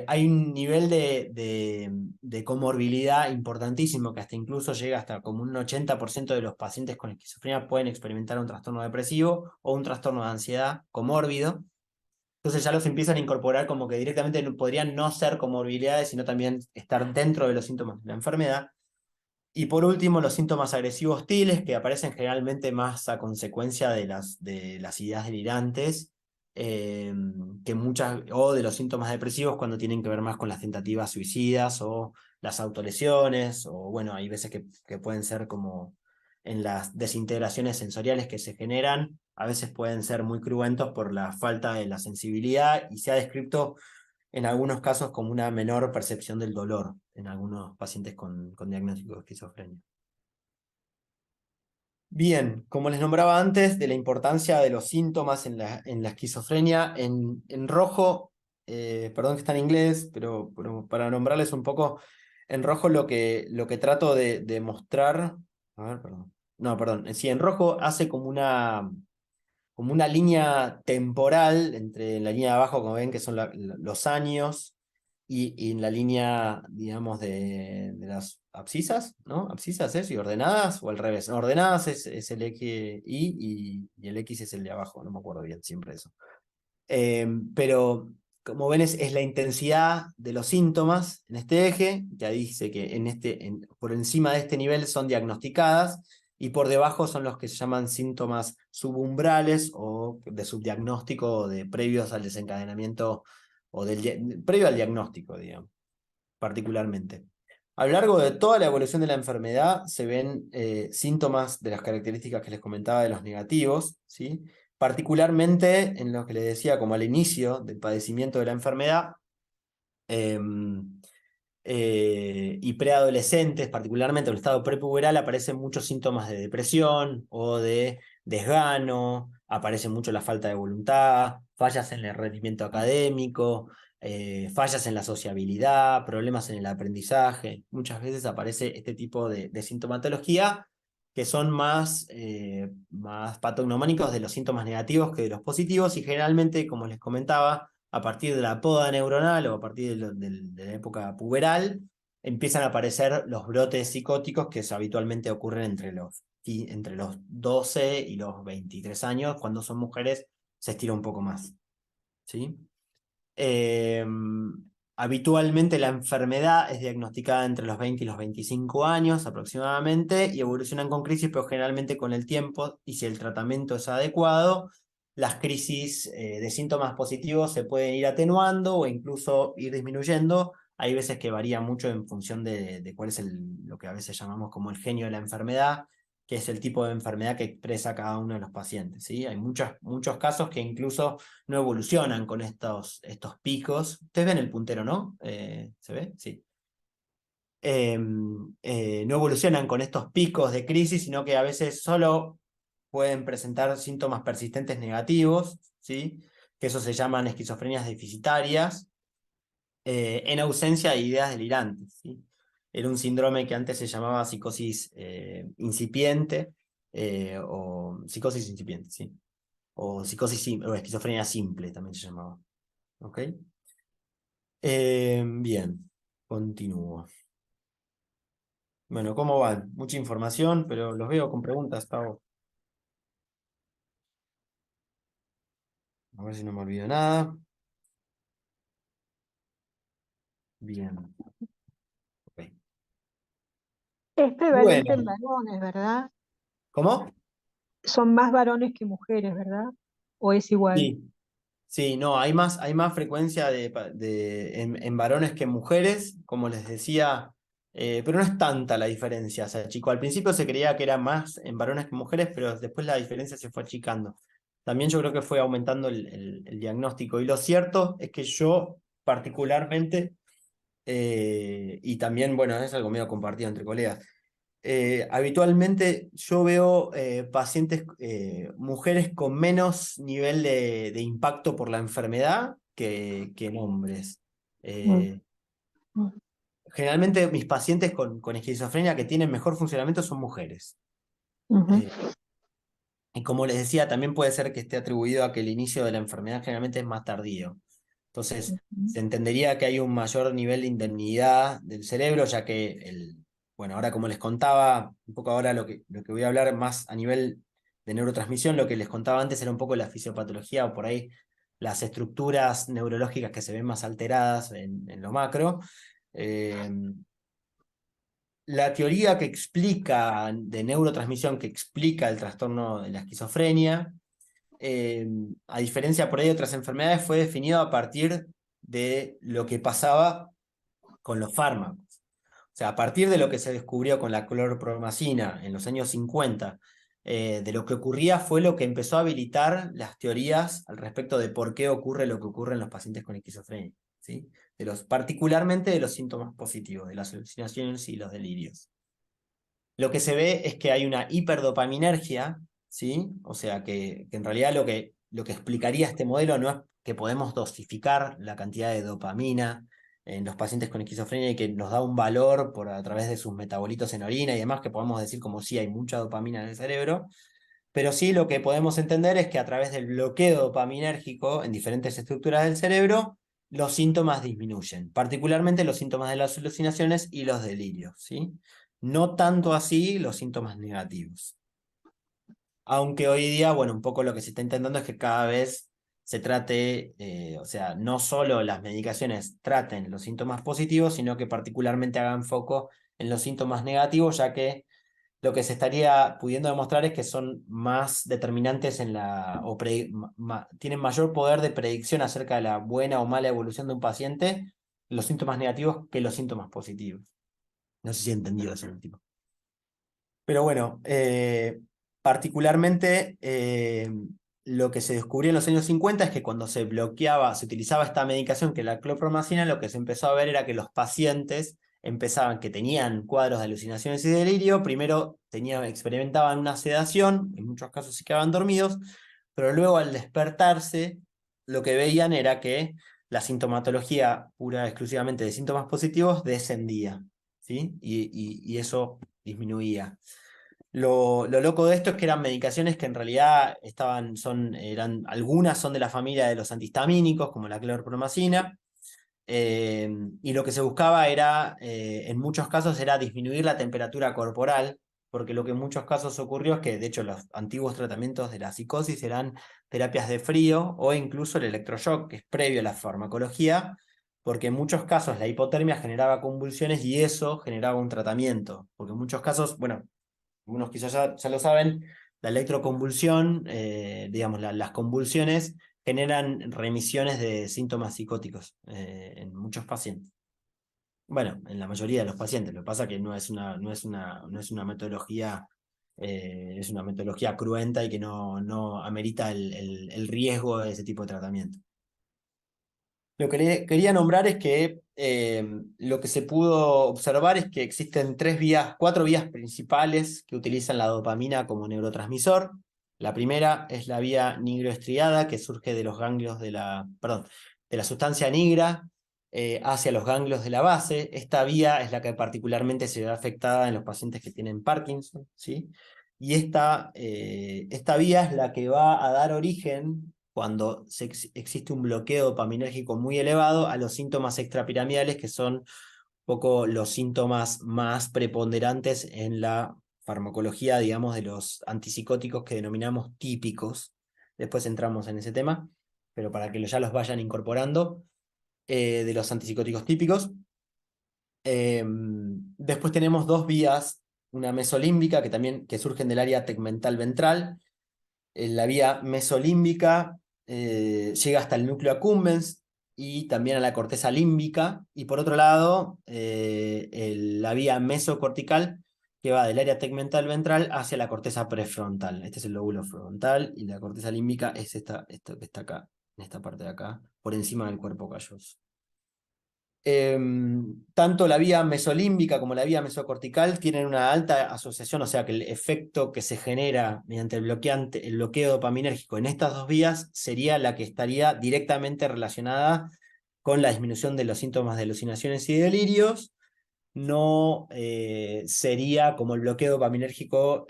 Hay un nivel de comorbilidad importantísimo que hasta incluso llega hasta como un 80% de los pacientes con esquizofrenia pueden experimentar un trastorno depresivo o un trastorno de ansiedad comórbido. Entonces ya los empiezan a incorporar como que directamente podrían no ser comorbilidades, sino también estar dentro de los síntomas de la enfermedad. Y por último, los síntomas agresivos hostiles, que aparecen generalmente más a consecuencia de las ideas delirantes, que o de los síntomas depresivos cuando tienen que ver más con las tentativas suicidas o las autolesiones, o bueno, hay veces que pueden ser como en las desintegraciones sensoriales que se generan, a veces pueden ser muy cruentos por la falta de la sensibilidad, y se ha descrito en algunos casos como una menor percepción del dolor en algunos pacientes con diagnóstico de esquizofrenia. Bien, como les nombraba antes, de la importancia de los síntomas en la esquizofrenia, en rojo, perdón que está en inglés, pero para nombrarles un poco, en rojo lo que trato de mostrar, a ver, perdón, no, perdón, sí, en rojo hace como una línea temporal entre la línea de abajo, como ven, que son los años, y en la línea, digamos, de las abscisas, ¿no? Abscisas es, y ordenadas, o al revés. No, ordenadas es el X, y el X es el de abajo, no me acuerdo bien siempre eso. Pero como ven, es la intensidad de los síntomas en este eje. Ya dice que por encima de este nivel son diagnosticadas, y por debajo son los que se llaman síntomas subumbrales o de subdiagnóstico, o de previos al desencadenamiento, o previo al diagnóstico, digamos, particularmente. A lo largo de toda la evolución de la enfermedad se ven síntomas de las características que les comentaba de los negativos, ¿sí? Particularmente en lo que les decía como al inicio del padecimiento de la enfermedad, y preadolescentes, particularmente en el estado prepuberal, aparecen muchos síntomas de depresión o de desgano, aparece mucho la falta de voluntad, fallas en el rendimiento académico, fallas en la sociabilidad, problemas en el aprendizaje. Muchas veces aparece este tipo de sintomatología, que son más patognomónicos de los síntomas negativos que de los positivos, y generalmente, como les comentaba, a partir de la poda neuronal o a partir de la época puberal, empiezan a aparecer los brotes psicóticos que habitualmente ocurren entre los 12 y los 23 años. Cuando son mujeres se estira un poco más, ¿sí? Habitualmente la enfermedad es diagnosticada entre los 20 y los 25 años aproximadamente, y evolucionan con crisis, pero generalmente con el tiempo, y si el tratamiento es adecuado, las crisis de síntomas positivos se pueden ir atenuando o incluso ir disminuyendo. Hay veces que varía mucho en función de cuál es lo que a veces llamamos como el genio de la enfermedad, que es el tipo de enfermedad que expresa cada uno de los pacientes, ¿sí? Hay muchos casos que incluso no evolucionan con estos picos. Ustedes ven el puntero, ¿no? ¿Se ve? Sí. No evolucionan con estos picos de crisis, sino que a veces solo pueden presentar síntomas persistentes negativos, ¿sí? Que eso se llaman esquizofrenias deficitarias, en ausencia de ideas delirantes, ¿sí? Era un síndrome que antes se llamaba psicosis incipiente, o psicosis incipiente, ¿sí? O o esquizofrenia simple también se llamaba. ¿Ok? Bien, continúo. Bueno, ¿cómo van? Mucha información, pero los veo con preguntas, Tavo. A ver si no me olvido nada. Bien. Ok. Es prevalente en Bueno, varones, ¿verdad? ¿cómo? Son más varones que mujeres, ¿verdad? ¿O es igual? Sí, sí, no, hay más frecuencia en varones que en mujeres, como les decía, pero no es tanta la diferencia. O sea, chico, al principio se creía que era más en varones que en mujeres, pero después la diferencia se fue achicando. También yo creo que fue aumentando el diagnóstico. Y lo cierto es que yo particularmente, y también, bueno, es algo medio compartido entre colegas, habitualmente yo veo pacientes, mujeres con menos nivel de impacto por la enfermedad que en hombres. Mm, Eh, mm, Generalmente mis pacientes con esquizofrenia que tienen mejor funcionamiento son mujeres. ujú, Eh, y como les decía, también puede ser que esté atribuido a que el inicio de la enfermedad generalmente es más tardío. Entonces, ujú, se entendería que hay un mayor nivel de indemnidad del cerebro, ya que bueno, ahora como les contaba, un poco ahora lo que voy a hablar más a nivel de neurotransmisión, lo que les contaba antes era un poco la fisiopatología o por ahí las estructuras neurológicas que se ven más alteradas en lo macro. Eh, la teoría que explica, de neurotransmisión, que explica el trastorno de la esquizofrenia, eh, a diferencia por ahí de otras enfermedades, fue definido a partir de lo que pasaba con los fármacos. O sea, a partir de lo que se descubrió con la clorpromacina en los años 50, de lo que ocurría fue lo que empezó a habilitar las teorías al respecto de por qué ocurre lo que ocurre en los pacientes con esquizofrenia, ¿sí? Particularmente de los síntomas positivos, de las alucinaciones y los delirios. Lo que se ve es que hay una hiperdopaminergia, ¿sí? O sea, que en realidad lo que explicaría este modelo no es que podemos dosificar la cantidad de dopamina en los pacientes con esquizofrenia y que nos da un valor a través de sus metabolitos en orina y demás, que podemos decir como si hay mucha dopamina en el cerebro, pero sí lo que podemos entender es que a través del bloqueo dopaminérgico en diferentes estructuras del cerebro, los síntomas disminuyen, particularmente los síntomas de las alucinaciones y los delirios, ¿sí? No tanto así los síntomas negativos. Aunque hoy día, bueno, un poco lo que se está intentando es que cada vez se trate, o sea, no solo las medicaciones traten los síntomas positivos, sino que particularmente hagan foco en los síntomas negativos, ya que lo que se estaría pudiendo demostrar es que son más determinantes tienen mayor poder de predicción acerca de la buena o mala evolución de un paciente, los síntomas negativos, que los síntomas positivos. No sé si he entendido eso último. Pero bueno, particularmente lo que se descubrió en los años 50 es que cuando se utilizaba esta medicación que es la clorpromacina, lo que se empezó a ver era que los pacientes que tenían cuadros de alucinaciones y delirio, primero experimentaban una sedación, en muchos casos se quedaban dormidos, pero luego al despertarse, lo que veían era que la sintomatología pura exclusivamente de síntomas positivos descendía, ¿sí? Y eso disminuía. Lo loco de esto es que eran medicaciones que en realidad algunas son de la familia de los antihistamínicos, como la clorpromacina, y lo que se buscaba era, en muchos casos, era disminuir la temperatura corporal, porque lo que en muchos casos ocurrió es que, de hecho, los antiguos tratamientos de la psicosis eran terapias de frío o incluso el electroshock, que es previo a la farmacología, porque en muchos casos la hipotermia generaba convulsiones y eso generaba un tratamiento, porque en muchos casos, bueno, algunos quizás ya lo saben, La electroconvulsión, digamos, las convulsiones generan remisiones de síntomas psicóticos en muchos pacientes. Bueno, en la mayoría de los pacientes. Lo que pasa es que no es una metodología, es una metodología cruenta y que no amerita el riesgo de ese tipo de tratamiento. Lo que quería nombrar es que lo que se pudo observar es que existen 4 vías principales que utilizan la dopamina como neurotransmisor. La primera es la vía nigroestriada, que surge de los ganglios de la sustancia nigra hacia los ganglios de la base. Esta vía es la que particularmente se ve afectada en los pacientes que tienen Parkinson, ¿sí? Y esta vía es la que va a dar origen, cuando existe un bloqueo dopaminérgico muy elevado, a los síntomas extrapiramidales, que son un poco los síntomas más preponderantes en la farmacología, digamos, de los antipsicóticos que denominamos típicos. Después entramos en ese tema, pero para que ya los vayan incorporando, de los antipsicóticos típicos. Después tenemos 2 vías, una mesolímbica que surgen del área tegmental ventral. La vía mesolímbica llega hasta el núcleo accumbens y también a la corteza límbica, y por otro lado la vía mesocortical, que va del área tegmental ventral hacia la corteza prefrontal. Este es el lóbulo frontal, y la corteza límbica es esto que está acá, en esta parte de acá, por encima del cuerpo calloso. Tanto la vía mesolímbica como la vía mesocortical tienen una alta asociación, o sea que el efecto que se genera mediante el bloqueo dopaminérgico en estas 2 vías sería la que estaría directamente relacionada con la disminución de los síntomas de alucinaciones y delirios. No sería como el bloqueo dopaminérgico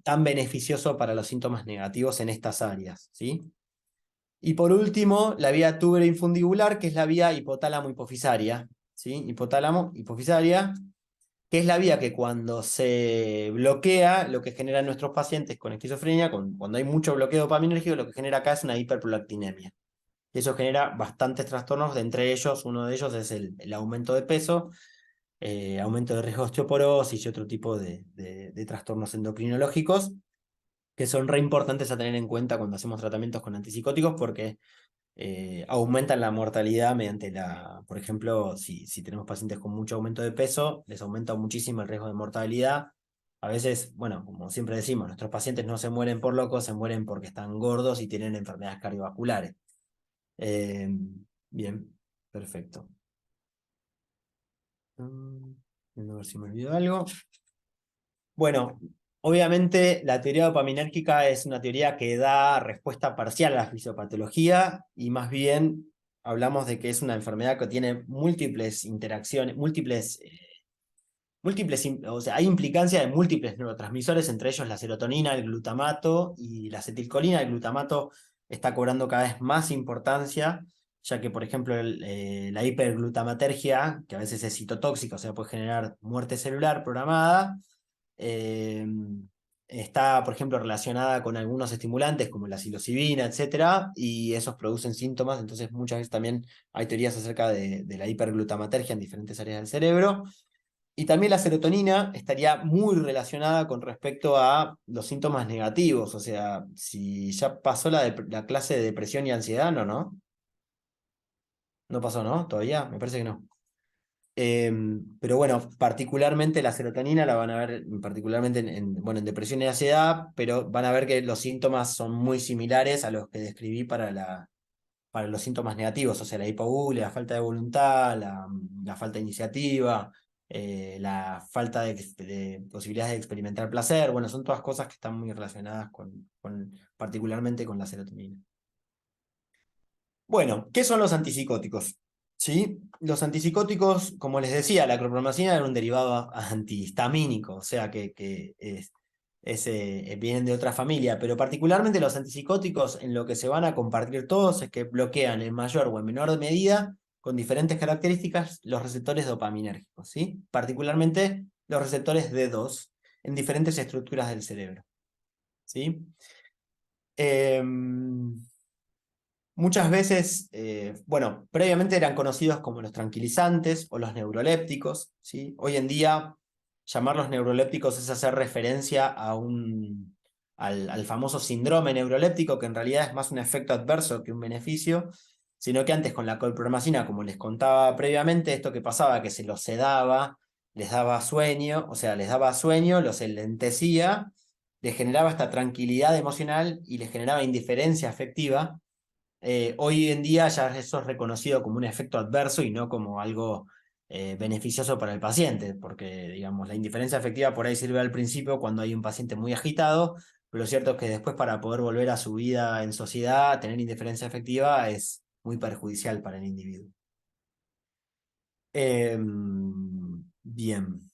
tan beneficioso para los síntomas negativos en estas áreas, ¿sí? Y por último, la vía tubero-infundibular, que es la vía hipotálamo-hipofisaria, ¿sí? Hipotálamo-hipofisaria, que es la vía que cuando se bloquea, lo que genera en nuestros pacientes con esquizofrenia, cuando hay mucho bloqueo dopaminérgico, lo que genera acá es una hiperprolactinemia. Y eso genera bastantes trastornos, de entre ellos, uno de ellos es el aumento de peso, aumento de riesgo de osteoporosis y otro tipo de trastornos endocrinológicos, que son re importantes a tener en cuenta cuando hacemos tratamientos con antipsicóticos, porque aumentan la mortalidad mediante por ejemplo, si tenemos pacientes con mucho aumento de peso, les aumenta muchísimo el riesgo de mortalidad. A veces, bueno, como siempre decimos, nuestros pacientes no se mueren por locos, se mueren porque están gordos y tienen enfermedades cardiovasculares. Bien, perfecto. A ver si me olvido algo. Bueno, obviamente la teoría dopaminérgica es una teoría que da respuesta parcial a la fisiopatología, y más bien hablamos de que es una enfermedad que tiene múltiples interacciones, o sea, hay implicancia de múltiples neurotransmisores, entre ellos la serotonina, el glutamato y la acetilcolina. El glutamato está cobrando cada vez más importancia, ya que, por ejemplo, la hiperglutamatergia, que a veces es citotóxica, o sea, puede generar muerte celular programada, está, por ejemplo, relacionada con algunos estimulantes como la psilocibina, etcétera, y esos producen síntomas. Entonces muchas veces también hay teorías acerca de la hiperglutamatergia en diferentes áreas del cerebro. Y también la serotonina estaría muy relacionada con respecto a los síntomas negativos, o sea, si ya pasó la clase de depresión y ansiedad, ¿no? No pasó, ¿no? ¿Todavía? Me parece que no. Pero bueno, particularmente la serotonina la van a ver particularmente en depresión y ansiedad, pero van a ver que los síntomas son muy similares a los que describí para los síntomas negativos, o sea, la hipoglucemia, la falta de voluntad, la falta de iniciativa, la falta de posibilidades de experimentar placer. Bueno, son todas cosas que están muy relacionadas particularmente con la serotonina. Bueno, ¿qué son los antipsicóticos? ¿Sí? Los antipsicóticos, como les decía, la clorpromazina era un derivado antihistamínico, o sea que vienen de otra familia, pero particularmente los antipsicóticos, en lo que se van a compartir todos, es que bloquean en mayor o en menor medida, con diferentes características, los receptores dopaminérgicos, ¿sí? Particularmente los receptores D2 en diferentes estructuras del cerebro, ¿sí? Muchas veces, bueno, previamente eran conocidos como los tranquilizantes o los neurolépticos, ¿sí? Hoy en día, llamarlos neurolépticos es hacer referencia a un al famoso síndrome neuroléptico, que en realidad es más un efecto adverso que un beneficio, sino que antes con la colpromacina, como les contaba previamente, esto que pasaba, que se los sedaba, les daba sueño, o sea, les daba sueño, los enlentecía, les generaba esta tranquilidad emocional y les generaba indiferencia afectiva. Hoy en día ya eso es reconocido como un efecto adverso y no como algo beneficioso para el paciente, porque digamos, la indiferencia afectiva por ahí sirve al principio cuando hay un paciente muy agitado, pero lo cierto es que después para poder volver a su vida en sociedad, tener indiferencia afectiva es muy perjudicial para el individuo. Bien.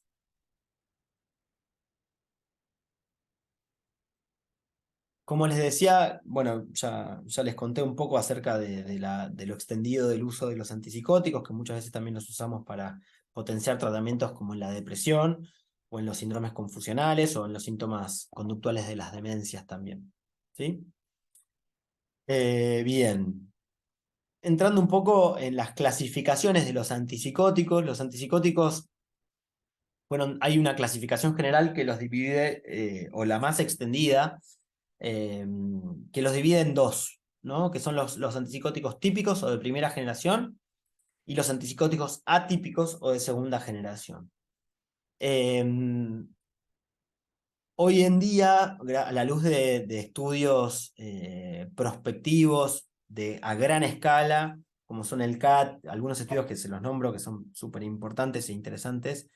Como les decía, bueno, ya les conté un poco acerca de lo extendido del uso de los antipsicóticos, que muchas veces también los usamos para potenciar tratamientos como en la depresión, o en los síndromes confusionales, o en los síntomas conductuales de las demencias también. ¿Sí? Bien. Entrando un poco en las clasificaciones de los antipsicóticos, bueno, hay una clasificación general que los divide, o la más extendida, eh, que los divide en dos, ¿no? Que son los antipsicóticos típicos o de primera generación y los antipsicóticos atípicos o de segunda generación. Eh, Hoy en día, a la luz de estudios prospectivos a gran escala, como son el CAT, algunos estudios que se los nombro que son súper importantes e interesantes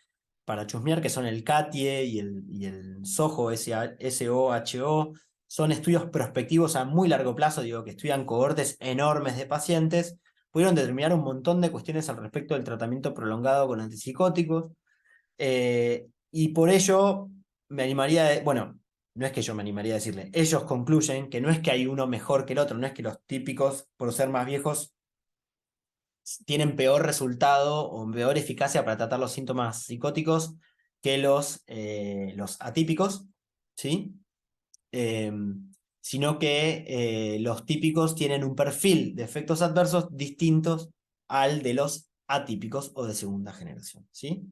para chusmear, que son el CATIE y el SOHO, SOHO, son estudios prospectivos a muy largo plazo, digo, que estudian cohortes enormes de pacientes, pudieron determinar un montón de cuestiones al respecto del tratamiento prolongado con antipsicóticos, y por ello me animaría, bueno, no es que yo me animaría a decirle, ellos concluyen que no es que hay uno mejor que el otro, no es que los típicos, por ser más viejos, tienen peor resultado o peor eficacia para tratar los síntomas psicóticos que los atípicos, ¿sí? Eh, Sino que los típicos tienen un perfil de efectos adversos distintos al de los atípicos o de segunda generación, ¿sí?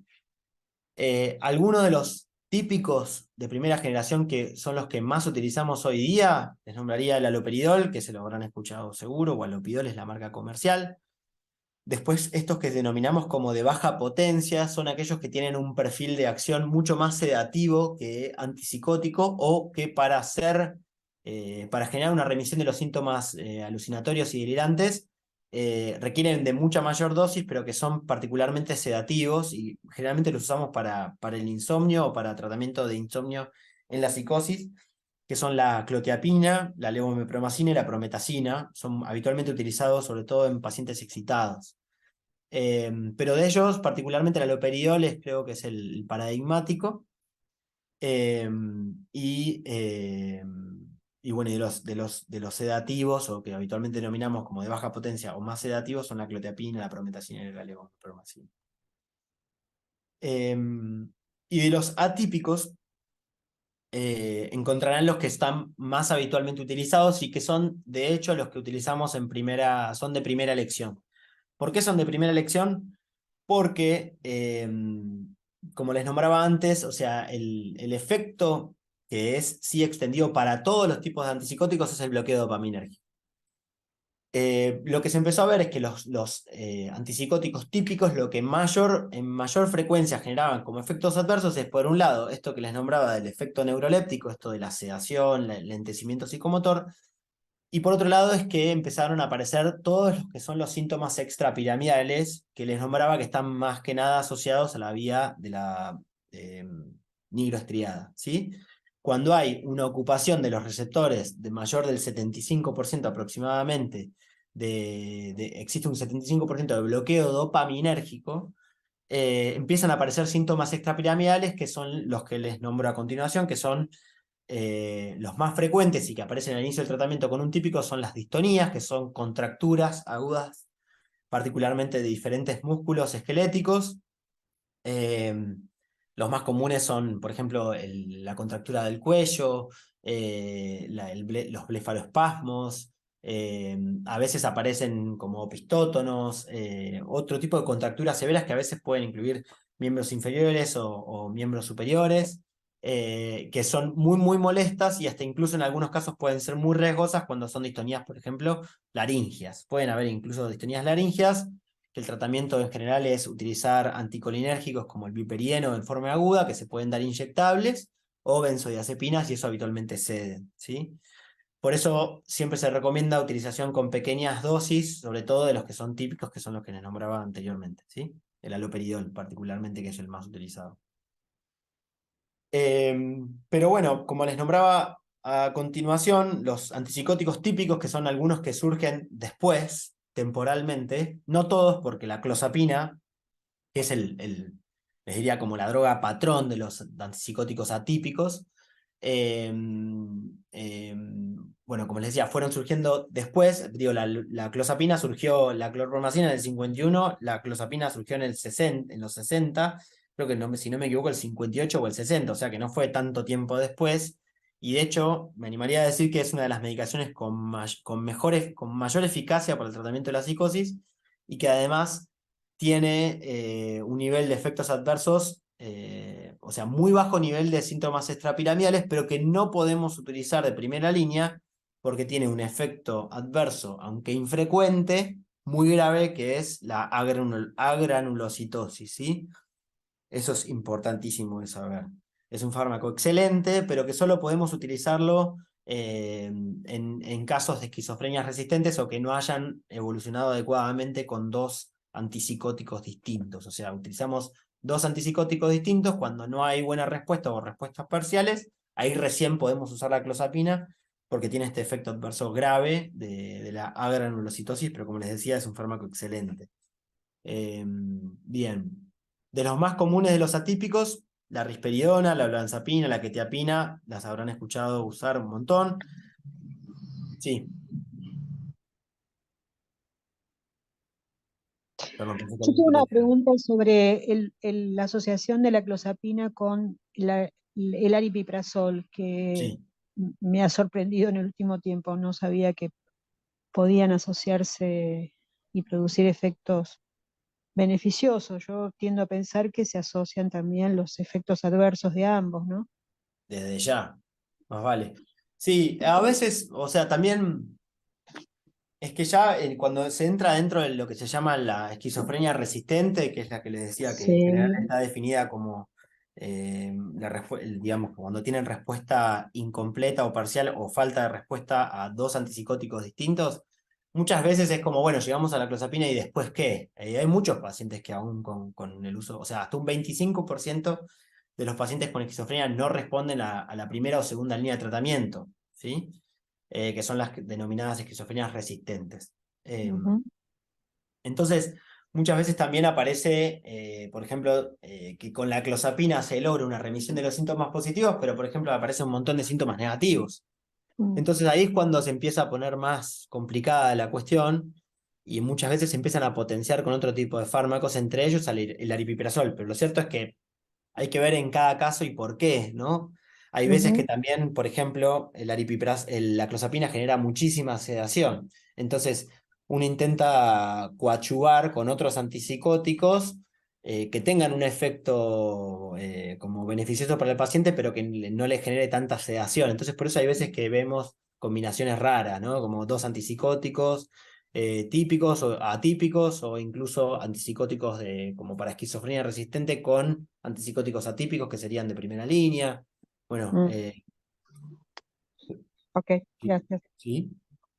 Algunos de los típicos de primera generación que son los que más utilizamos hoy día, les nombraría el haloperidol, que se lo habrán escuchado seguro, o Alopidol es la marca comercial. Después, estos que denominamos como de baja potencia son aquellos que tienen un perfil de acción mucho más sedativo que antipsicótico, o que para generar una remisión de los síntomas alucinatorios y delirantes, requieren de mucha mayor dosis, pero que son particularmente sedativos y generalmente los usamos para el insomnio o para tratamiento de insomnio en la psicosis, que son la clozapina, la levomepromacina y la prometacina. Son habitualmente utilizados sobre todo en pacientes excitados. Pero de ellos, particularmente el haloperidol creo que es el paradigmático. Eh, y, eh, y bueno, y de los sedativos, o que habitualmente denominamos como de baja potencia o más sedativos, son la clozapina, la prometacina y la levomepromacina. Y de los atípicos, encontrarán los que están más habitualmente utilizados y que son, de hecho, los que utilizamos son de primera elección. ¿Por qué son de primera elección? Porque, como les nombraba antes, o sea, el efecto que es sí extendido para todos los tipos de antipsicóticos es el bloqueo dopaminérgico. Lo que se empezó a ver es que los antipsicóticos típicos lo que en mayor frecuencia generaban como efectos adversos es, por un lado, esto que les nombraba del efecto neuroléptico, esto de la sedación, el lentecimiento psicomotor, y por otro lado es que empezaron a aparecer todos los que son los síntomas extrapiramidales que les nombraba, que están más que nada asociados a la vía de la nigroestriada, ¿sí? Cuando hay una ocupación de los receptores de mayor del 75% aproximadamente, existe un 75% de bloqueo dopaminérgico, empiezan a aparecer síntomas extrapiramidales, que son los que les nombro a continuación, que son los más frecuentes y que aparecen al inicio del tratamiento con un típico, son las distonías, que son contracturas agudas, particularmente de diferentes músculos esqueléticos. Los más comunes son, por ejemplo, la contractura del cuello, los blefaroespasmos, a veces aparecen como opistótonos, otro tipo de contracturas severas que a veces pueden incluir miembros inferiores o miembros superiores. que son muy, muy molestas y hasta incluso en algunos casos pueden ser muy riesgosas cuando son distonías, por ejemplo, laringias. Pueden haber incluso distonías laringias, que el tratamiento en general es utilizar anticolinérgicos como el biperieno en forma aguda, que se pueden dar inyectables, o benzodiazepinas, y eso habitualmente ceden, ¿sí? Por eso siempre se recomienda utilización con pequeñas dosis, sobre todo de los que son típicos, que son los que les nombraba anteriormente, ¿sí? El haloperidol, particularmente, que es el más utilizado. Pero bueno, como les nombraba a continuación, los antipsicóticos típicos, que son algunos que surgen después, temporalmente, no todos, porque la clozapina, que es les diría como la droga patrón de los antipsicóticos atípicos, eh, eh, bueno, como les decía, fueron surgiendo después. Digo, la clozapina surgió, la clorpromazina en el 51, la clozapina surgió en el 60, en los 60, creo que no, si no me equivoco el 58 o el 60, o sea que no fue tanto tiempo después, y de hecho me animaría a decir que es una de las medicaciones con mayor eficacia para el tratamiento de la psicosis, y que además tiene un nivel de efectos adversos, o sea, muy bajo nivel de síntomas extrapiramidales, pero que no podemos utilizar de primera línea porque tiene un efecto adverso, aunque infrecuente, muy grave, que es la agranulocitosis, ¿sí? Eso es importantísimo de saber. Es un fármaco excelente, pero que solo podemos utilizarlo en casos de esquizofrenias resistentes o que no hayan evolucionado adecuadamente con dos antipsicóticos distintos. O sea, utilizamos dos antipsicóticos distintos cuando no hay buena respuesta o respuestas parciales. Ahí recién podemos usar la clozapina porque tiene este efecto adverso grave de la agranulocitosis, pero como les decía, es un fármaco excelente. Bien. De los más comunes de los atípicos, la risperidona, la olanzapina, la quetiapina, las habrán escuchado usar un montón. Sí, perdón, pensé que Yo había tengo una sido- pregunta sobre la asociación de la clozapina con el aripiprazol, que Sí, me ha sorprendido en el último tiempo. No sabía que podían asociarse y producir efectos beneficiosos. Yo tiendo a pensar que se asocian también los efectos adversos de ambos, ¿no? desde ya. Más vale. Sí, a veces, o sea, también es que ya cuando se entra dentro de lo que se llama la esquizofrenia resistente, que es la que les decía que en general Sí. está definida como, digamos, cuando tienen respuesta incompleta o parcial o falta de respuesta a dos antipsicóticos distintos, muchas veces es como, bueno, llegamos a la clozapina y después ¿qué? Hay muchos pacientes que aún con el uso, o sea, hasta un 25% de los pacientes con esquizofrenia no responden a la primera o segunda línea de tratamiento, ¿sí? Que son las denominadas esquizofrenias resistentes. Ujú. Entonces, muchas veces también aparece, por ejemplo, que con la clozapina se logra una remisión de los síntomas positivos, pero por ejemplo aparece un montón de síntomas negativos. Mm. Entonces ahí es cuando se empieza a poner más complicada la cuestión y muchas veces se empiezan a potenciar con otro tipo de fármacos, entre ellos el aripiprazol. Pero lo cierto es que hay que ver en cada caso y por qué, ¿no? Hay veces que Ujú. también, por ejemplo, la clozapina genera muchísima sedación. Entonces, uno intenta coadyuvar con otros antipsicóticos que tengan un efecto como beneficioso para el paciente, pero que no le genere tanta sedación. Entonces, por eso hay veces que vemos combinaciones raras, ¿no? Como dos antipsicóticos típicos o atípicos o incluso antipsicóticos como para esquizofrenia resistente con antipsicóticos atípicos que serían de primera línea. Bueno, Mm. Ok, sí. gracias. ¿Sí?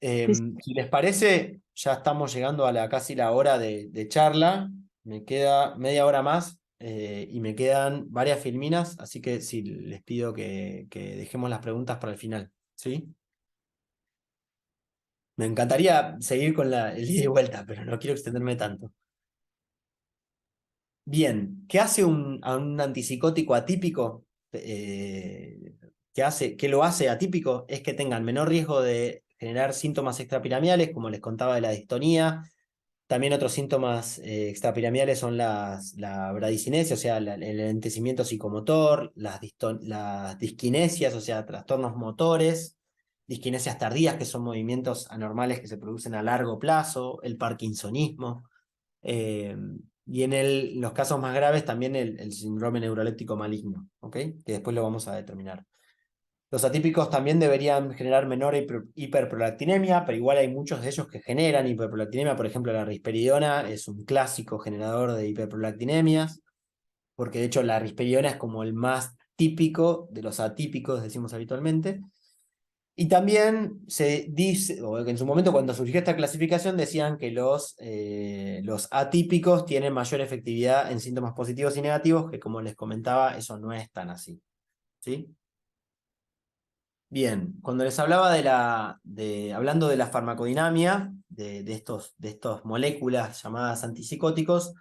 Sí, sí. Si les parece, ya estamos llegando a casi la hora de charla. Me queda media hora más y me quedan varias filminas, así que sí, les pido que dejemos las preguntas para el final. ¿Sí? Me encantaría seguir con el ida y vuelta, pero no quiero extenderme tanto. Bien, ¿qué hace a un antipsicótico atípico? ¿Qué lo hace atípico? Es que tengan menor riesgo de generar síntomas extrapiramidales, como les contaba de la distonía. También otros síntomas extrapiramidales son la bradicinesia, o sea, el enlentecimiento psicomotor, las disquinesias, o sea, trastornos motores, disquinesias tardías, que son movimientos anormales que se producen a largo plazo, el parkinsonismo. Y en los casos más graves también el síndrome neuroléptico maligno, ¿ok? Que después lo vamos a determinar. Los atípicos también deberían generar menor hiperprolactinemia, pero igual hay muchos de ellos que generan hiperprolactinemia. Por ejemplo, la risperidona es un clásico generador de hiperprolactinemias, porque de hecho la risperidona es como el más típico de los atípicos, decimos habitualmente. Y también se dice, o en su momento cuando surgió esta clasificación, decían que los atípicos tienen mayor efectividad en síntomas positivos y negativos, que como les comentaba, eso no es tan así. ¿Sí? Bien, cuando les hablaba hablando de la farmacodinamia, de estos moléculas llamadas antipsicóticos,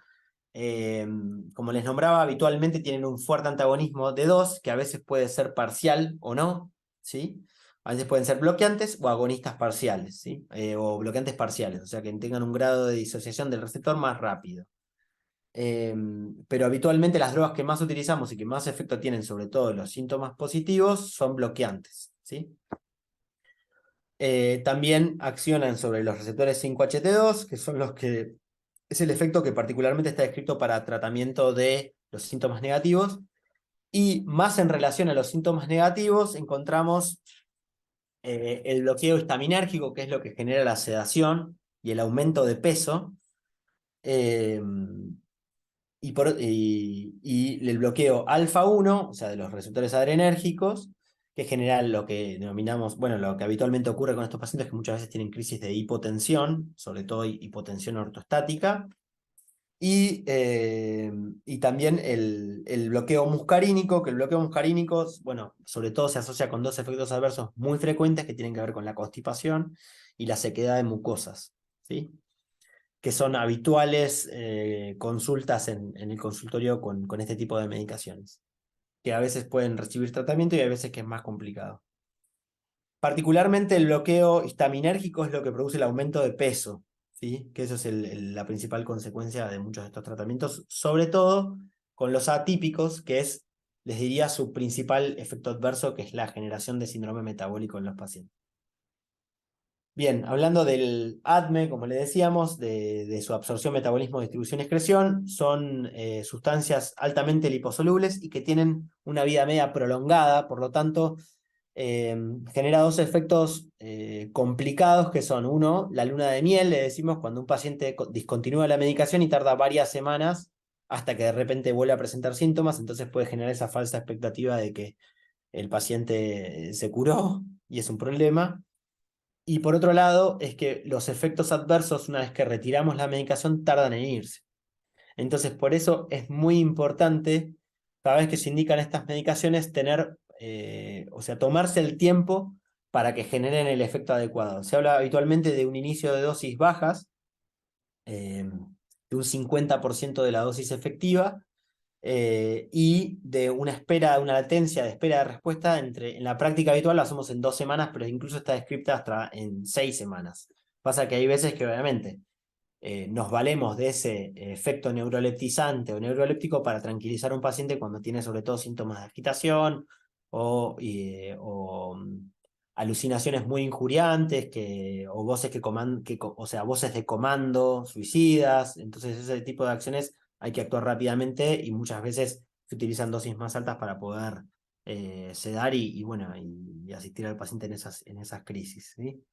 como les nombraba, habitualmente tienen un fuerte antagonismo de dos, que a veces puede ser parcial o no, ¿sí? A veces pueden ser bloqueantes o agonistas parciales, ¿sí? O bloqueantes parciales, o sea, que tengan un grado de disociación del receptor más rápido. Pero habitualmente las drogas que más utilizamos y que más efecto tienen sobre todo en los síntomas positivos son bloqueantes, ¿sí? También accionan sobre los receptores 5-HT2, que son los que es el efecto que particularmente está descrito para tratamiento de los síntomas negativos. Y más en relación a los síntomas negativos, encontramos el bloqueo histaminérgico, que es lo que genera la sedación y el aumento de peso. Eh, y el bloqueo alfa-1, o sea, de los receptores adrenérgicos, que es general lo que denominamos, bueno, lo que habitualmente ocurre con estos pacientes, que muchas veces tienen crisis de hipotensión, sobre todo hipotensión ortostática, y también el bloqueo muscarínico, que el bloqueo muscarínico, bueno, sobre todo se asocia con dos efectos adversos muy frecuentes que tienen que ver con la constipación y la sequedad de mucosas, ¿sí? Que son habituales consultas en el consultorio con este tipo de medicaciones, que a veces pueden recibir tratamiento y a veces que es más complicado. Particularmente el bloqueo histaminérgico es lo que produce el aumento de peso, ¿sí? Que eso es la principal consecuencia de muchos de estos tratamientos, sobre todo con los atípicos, que es, les diría, su principal efecto adverso, que es la generación de síndrome metabólico en los pacientes. Bien, hablando del ADME, como le decíamos, de su absorción, metabolismo, distribución y excreción, son sustancias altamente liposolubles y que tienen una vida media prolongada, por lo tanto, genera dos efectos complicados que son, uno, la luna de miel, le decimos, cuando un paciente discontinúa la medicación y tarda varias semanas hasta que de repente vuelve a presentar síntomas, entonces puede generar esa falsa expectativa de que el paciente se curó y es un problema. Y por otro lado, es que los efectos adversos, una vez que retiramos la medicación, tardan en irse. Entonces, por eso es muy importante, cada vez que se indican estas medicaciones, o sea, tomarse el tiempo para que generen el efecto adecuado. Se habla habitualmente de un inicio de dosis bajas, de un 50% de la dosis efectiva, y de una latencia de espera de respuesta en la práctica habitual lo hacemos en 2 semanas, pero incluso está descrita hasta en 6 semanas. Pasa que hay veces que obviamente nos valemos de ese efecto neuroleptizante o neuroléptico para tranquilizar a un paciente cuando tiene sobre todo síntomas de agitación o alucinaciones muy injuriantes, o voces o sea, voces de comando, suicidas. Entonces ese tipo de acciones hay que actuar rápidamente y muchas veces se utilizan dosis más altas para poder sedar bueno, y asistir al paciente en esas crisis, ¿sí?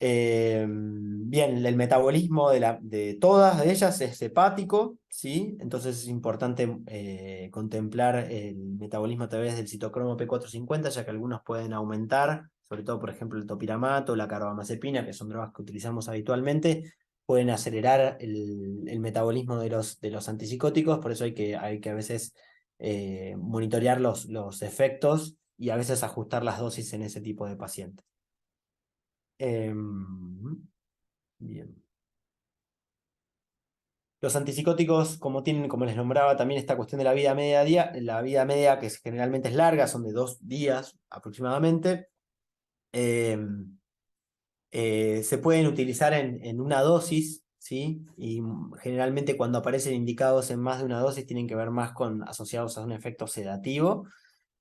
Bien, el metabolismo de todas de ellas es hepático, ¿sí? Entonces es importante contemplar el metabolismo a través del citocromo P450, ya que algunos pueden aumentar, sobre todo, por ejemplo, el topiramato, la carbamazepina, que son drogas que utilizamos habitualmente, pueden acelerar el metabolismo de los antipsicóticos, por eso hay que a veces monitorear los efectos y a veces ajustar las dosis en ese tipo de pacientes. Bien. Los antipsicóticos, como les nombraba, también esta cuestión de la vida media, que generalmente es larga, son de 2 días aproximadamente, se pueden utilizar en una dosis, ¿sí? Y generalmente cuando aparecen indicados en más de una dosis tienen que ver más asociados a un efecto sedativo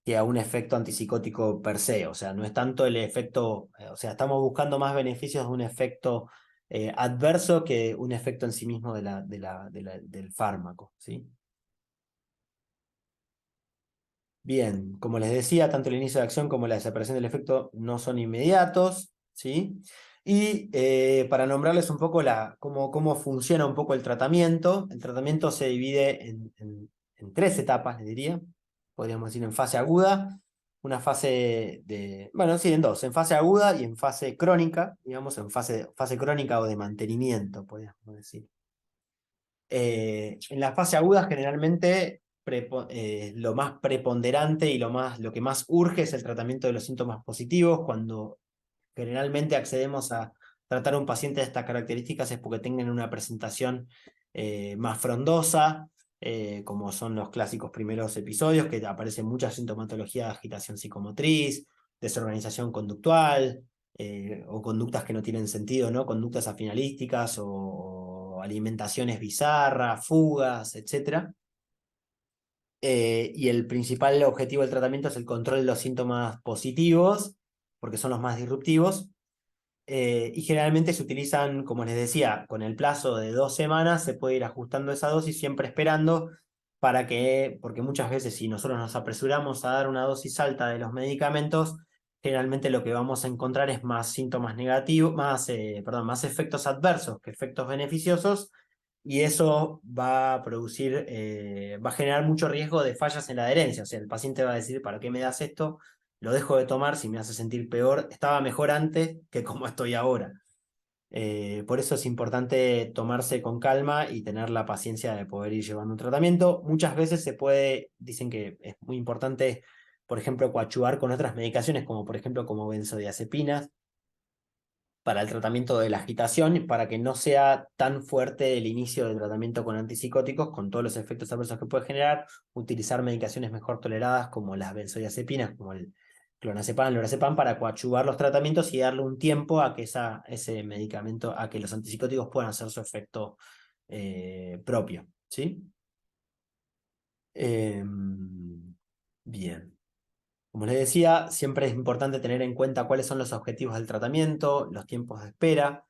que a un efecto antipsicótico per se. O sea, no es tanto el efecto, o sea, estamos buscando más beneficios de un efecto adverso que un efecto en sí mismo del fármaco, ¿sí? Bien, como les decía, tanto el inicio de acción como la desaparición del efecto no son inmediatos, ¿sí? Y para nombrarles un poco cómo funciona un poco el tratamiento se divide en 3 etapas, les diría. Podríamos decir en fase aguda, una fase bueno, sí, en 2, en fase aguda y en fase crónica, digamos, en fase crónica o de mantenimiento, podríamos decir. En la fase aguda generalmente lo más preponderante y lo que más urge es el tratamiento de los síntomas positivos. Cuando generalmente accedemos a tratar a un paciente de estas características es porque tengan una presentación más frondosa, como son los clásicos primeros episodios, que aparecen mucha sintomatología de agitación psicomotriz, desorganización conductual, o conductas que no tienen sentido, ¿no? Conductas afinalísticas o alimentaciones bizarras, fugas, etc. Y el principal objetivo del tratamiento es el control de los síntomas positivos, porque son los más disruptivos. Y generalmente se utilizan, como les decía, con el plazo de 2 semanas se puede ir ajustando esa dosis, siempre esperando porque muchas veces si nosotros nos apresuramos a dar una dosis alta de los medicamentos, generalmente lo que vamos a encontrar es más síntomas negativos, más efectos adversos que efectos beneficiosos, y eso va a va a generar mucho riesgo de fallas en la adherencia. O sea, el paciente va a decir, ¿para qué me das esto? Lo dejo de tomar si me hace sentir peor. Estaba mejor antes que como estoy ahora. Por eso es importante tomarse con calma y tener la paciencia de poder ir llevando un tratamiento. Muchas veces dicen que es muy importante, por ejemplo, coadyuvar con otras medicaciones, como por ejemplo como benzodiazepinas, para el tratamiento de la agitación, para que no sea tan fuerte el inicio del tratamiento con antipsicóticos, con todos los efectos adversos que puede generar, utilizar medicaciones mejor toleradas como las benzodiazepinas, como el clonazepam, lorazepam, para coadyuvar los tratamientos y darle un tiempo a que ese medicamento, a que los antipsicóticos puedan hacer su efecto propio, ¿sí? Bien. Como les decía, siempre es importante tener en cuenta cuáles son los objetivos del tratamiento, los tiempos de espera.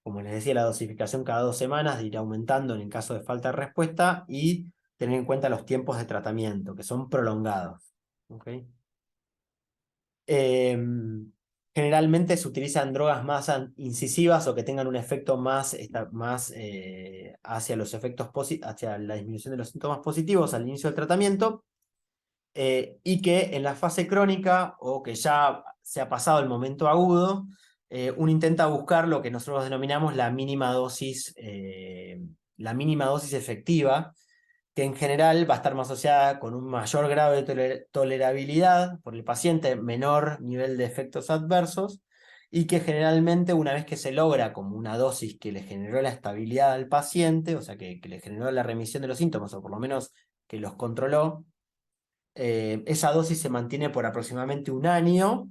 Como les decía, la dosificación cada 2 semanas de ir aumentando en el caso de falta de respuesta y tener en cuenta los tiempos de tratamiento, que son prolongados. ¿Okay? Generalmente se utilizan drogas más incisivas o que tengan un efecto más hacia los efectos hacia la disminución de los síntomas positivos al inicio del tratamiento. Y que en la fase crónica o que ya se ha pasado el momento agudo, uno intenta buscar lo que nosotros denominamos la mínima dosis efectiva, que en general va a estar más asociada con un mayor grado de tolerabilidad por el paciente, menor nivel de efectos adversos, y que generalmente una vez que se logra como una dosis que le generó la estabilidad al paciente, o sea, que le generó la remisión de los síntomas, o por lo menos que los controló, esa dosis se mantiene por aproximadamente 1 año,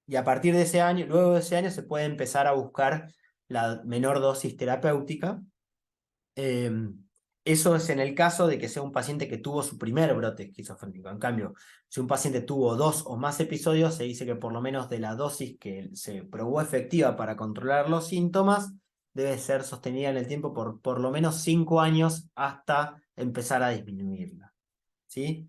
y a partir de ese año, luego de ese año, se puede empezar a buscar la menor dosis terapéutica. Eso es en el caso de que sea un paciente que tuvo su primer brote esquizofrénico. En cambio, si un paciente tuvo 2 o más episodios, se dice que por lo menos de la dosis que se probó efectiva para controlar los síntomas, debe ser sostenida en el tiempo por lo menos 5 años hasta empezar a disminuirla. ¿Sí?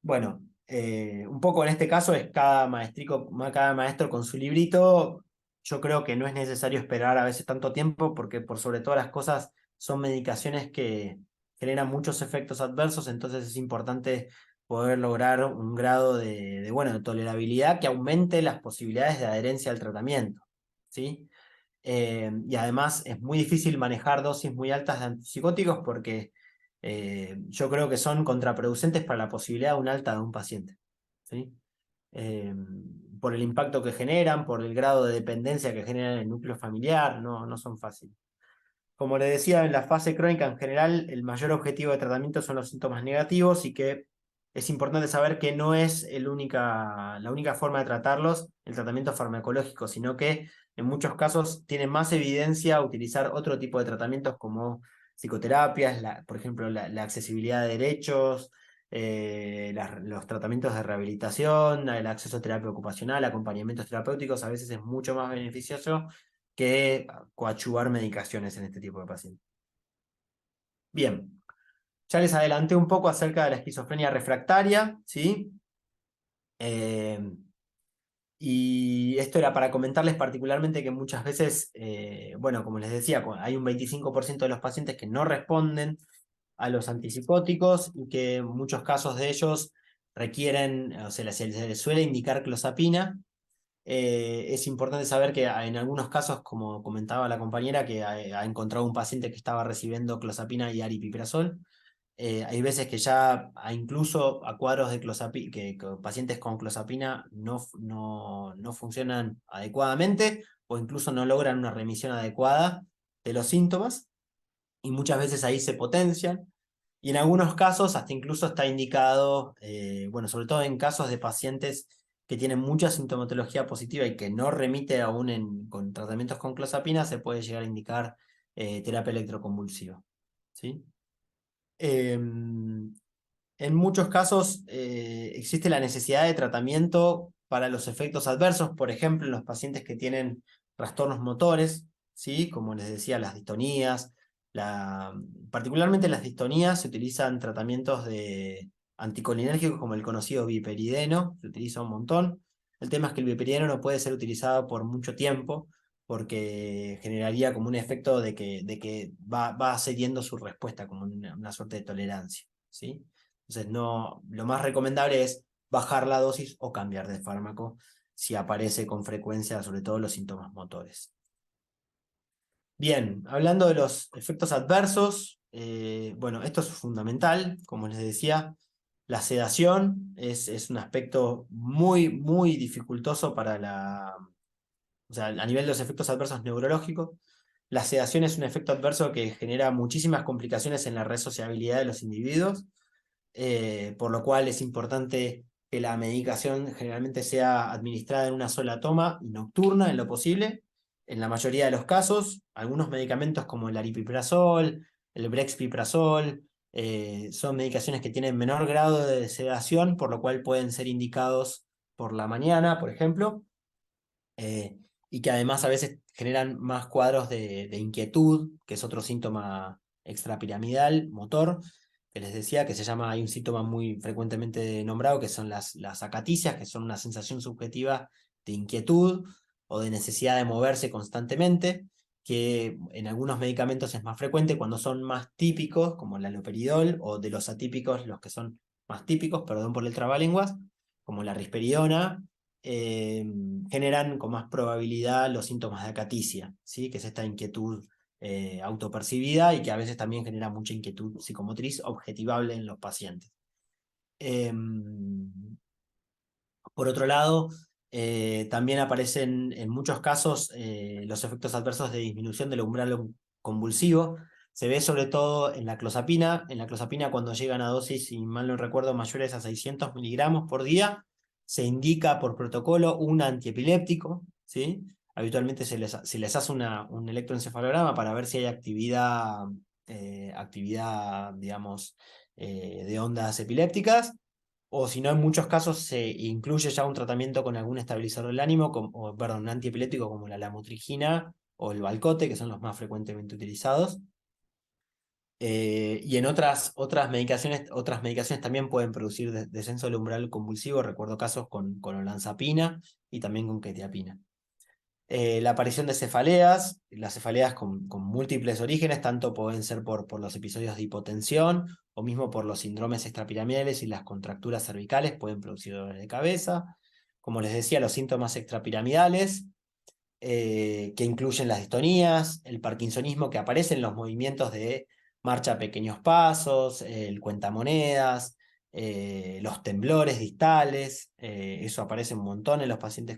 Bueno, un poco en este caso es cada maestro con su librito. Yo creo que no es necesario esperar a veces tanto tiempo porque por sobre todas las cosas son medicaciones que generan muchos efectos adversos, entonces es importante poder lograr un grado de tolerabilidad que aumente las posibilidades de adherencia al tratamiento, ¿sí? Y además es muy difícil manejar dosis muy altas de antipsicóticos porque yo creo que son contraproducentes para la posibilidad de un alta de un paciente, ¿sí? Eh, por el impacto que generan, por el grado de dependencia que generan en el núcleo familiar, no son fáciles. Como les decía, en la fase crónica en general, el mayor objetivo de tratamiento son los síntomas negativos y que es importante saber que no es la única forma de tratarlos, el tratamiento farmacológico, sino que en muchos casos tiene más evidencia utilizar otro tipo de tratamientos como psicoterapias, por ejemplo, la accesibilidad de derechos, los tratamientos de rehabilitación, el acceso a terapia ocupacional, acompañamientos terapéuticos, a veces es mucho más beneficioso que coadyuvar medicaciones en este tipo de pacientes. Bien, ya les adelanté un poco acerca de la esquizofrenia refractaria, ¿sí? Y esto era para comentarles particularmente que muchas veces, bueno, como les decía, hay un 25% de los pacientes que no responden a los antipsicóticos y que en muchos casos de ellos requieren, o sea, se les suele indicar clozapina. Es importante saber que en algunos casos, como comentaba la compañera, que ha encontrado un paciente que estaba recibiendo clozapina y aripiprazol. Hay veces que ya incluso a cuadros de clozapina, que pacientes con clozapina no funcionan adecuadamente o incluso no logran una remisión adecuada de los síntomas y muchas veces ahí se potencian. Y en algunos casos hasta incluso está indicado, bueno, sobre todo en casos de pacientes que tienen mucha sintomatología positiva y que no remite aún con tratamientos con clozapina, se puede llegar a indicar terapia electroconvulsiva, ¿sí? En muchos casos existe la necesidad de tratamiento para los efectos adversos, por ejemplo, en los pacientes que tienen trastornos motores, ¿sí? Como les decía, las distonías. Particularmente las distonías se utilizan tratamientos anticolinérgicos como el conocido viperideno, se utiliza un montón. El tema es que el viperideno no puede ser utilizado por mucho tiempo porque generaría como un efecto de que va cediendo su respuesta, como una suerte de tolerancia, ¿sí? Entonces, lo más recomendable es bajar la dosis o cambiar de fármaco si aparece con frecuencia, sobre todo los síntomas motores. Bien, hablando de los efectos adversos, bueno, esto es fundamental, como les decía, la sedación es un aspecto muy, muy dificultoso o sea, a nivel de los efectos adversos neurológicos. La sedación es un efecto adverso que genera muchísimas complicaciones en la resociabilidad de los individuos, por lo cual es importante que la medicación generalmente sea administrada en una sola toma y nocturna en lo posible. En la mayoría de los casos, algunos medicamentos como el aripiprazol, el brexpiprazol, son medicaciones que tienen menor grado de sedación, por lo cual pueden ser indicados por la mañana, por ejemplo, y que además a veces generan más cuadros de inquietud, que es otro síntoma extrapiramidal, motor, que les decía, que hay un síntoma muy frecuentemente nombrado, que son las acaticias, que son una sensación subjetiva de inquietud o de necesidad de moverse constantemente, que en algunos medicamentos es más frecuente cuando son más típicos, como el haloperidol, o de los atípicos, los que son más típicos, perdón por el trabalenguas, como la risperidona, generan con más probabilidad los síntomas de acaticia, ¿sí? Que es esta inquietud autopercibida y que a veces también genera mucha inquietud psicomotriz objetivable en los pacientes. Por otro lado, también aparecen en muchos casos los efectos adversos de disminución del umbral convulsivo. Se ve sobre todo en la clozapina. En la clozapina, cuando llegan a dosis, si mal no recuerdo, mayores a 600 miligramos por día, se indica por protocolo un antiepiléptico, ¿sí? Habitualmente se les hace un electroencefalograma para ver si hay actividad, digamos, de ondas epilépticas, o si no, en muchos casos se incluye ya un tratamiento con algún estabilizador del ánimo, perdón, un antiepiléptico como la lamotrigina o el Valcote, que son los más frecuentemente utilizados. Y en otras medicaciones también pueden producir descenso del umbral convulsivo. Recuerdo casos con olanzapina y también con quetiapina. La aparición de cefaleas, las cefaleas con múltiples orígenes, tanto pueden ser por los episodios de hipotensión o mismo por los síndromes extrapiramidales y las contracturas cervicales, pueden producir dolores de cabeza. Como les decía, los síntomas extrapiramidales, que incluyen las distonías, el parkinsonismo, que aparece en los movimientos de marcha a pequeños pasos, el cuentamonedas, los temblores distales, eso aparece un montón en los pacientes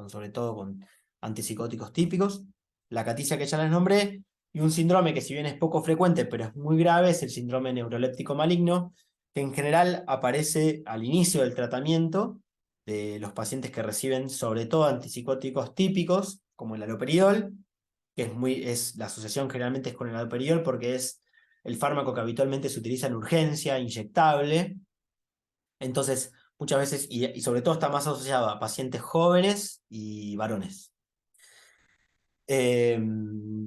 sobre todo con antipsicóticos típicos, la acaticia que ya les nombré, y un síndrome que si bien es poco frecuente, pero es muy grave, es el síndrome neuroléptico maligno, que en general aparece al inicio del tratamiento de los pacientes que reciben sobre todo antipsicóticos típicos, como el haloperidol, que la asociación generalmente es con el haloperidol porque es el fármaco que habitualmente se utiliza en urgencia, inyectable. Entonces, muchas veces, y sobre todo está más asociado a pacientes jóvenes y varones.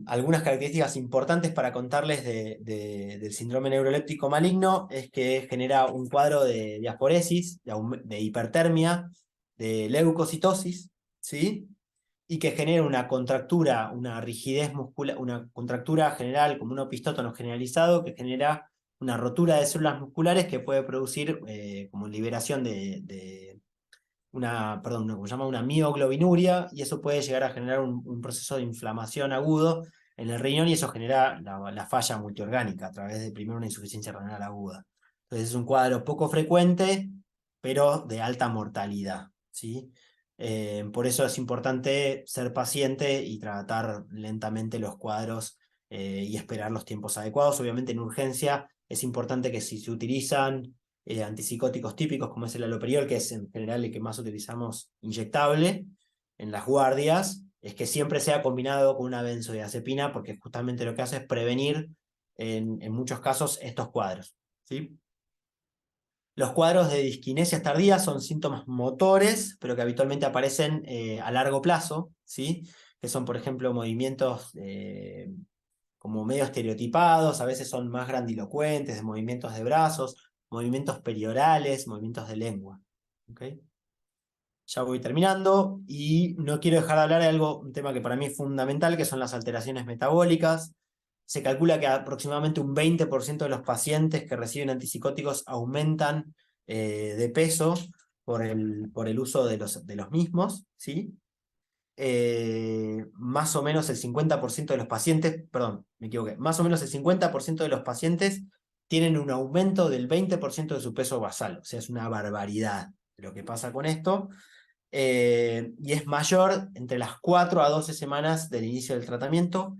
Algunas características importantes para contarles del síndrome neuroléptico maligno es que genera un cuadro de diaforesis, de hipertermia, de leucocitosis, ¿sí? Y que genera una contractura, una rigidez muscular, una contractura general, como un opistótono generalizado, que genera una rotura de células musculares que puede producir como liberación de perdón, se llama una mioglobinuria, y eso puede llegar a generar un proceso de inflamación agudo en el riñón, y eso genera la falla multiorgánica a través de primero una insuficiencia renal aguda. Entonces es un cuadro poco frecuente, pero de alta mortalidad, ¿sí? Por eso es importante ser paciente y tratar lentamente los cuadros y esperar los tiempos adecuados. Obviamente en urgencia es importante que si se utilizan antipsicóticos típicos como es el aloperiol, que es en general el que más utilizamos inyectable en las guardias, es que siempre sea combinado con una benzodiazepina, porque justamente lo que hace es prevenir en muchos casos estos cuadros, ¿sí? Los cuadros de disquinesias tardías son síntomas motores, pero que habitualmente aparecen a largo plazo, ¿sí? Que son, por ejemplo, movimientos como medio estereotipados, a veces son más grandilocuentes, de movimientos de brazos, movimientos periorales, movimientos de lengua. ¿Okay? Ya voy terminando y no quiero dejar de hablar de un tema que para mí es fundamental, que son las alteraciones metabólicas. Se calcula que aproximadamente un 20% de los pacientes que reciben antipsicóticos aumentan de peso por el uso de los mismos, ¿sí? Más o menos el 50% de los pacientes, perdón, me equivoqué, más o menos el 50% de los pacientes tienen un aumento del 20% de su peso basal, o sea, es una barbaridad lo que pasa con esto, y es mayor entre las 4 a 12 semanas del inicio del tratamiento.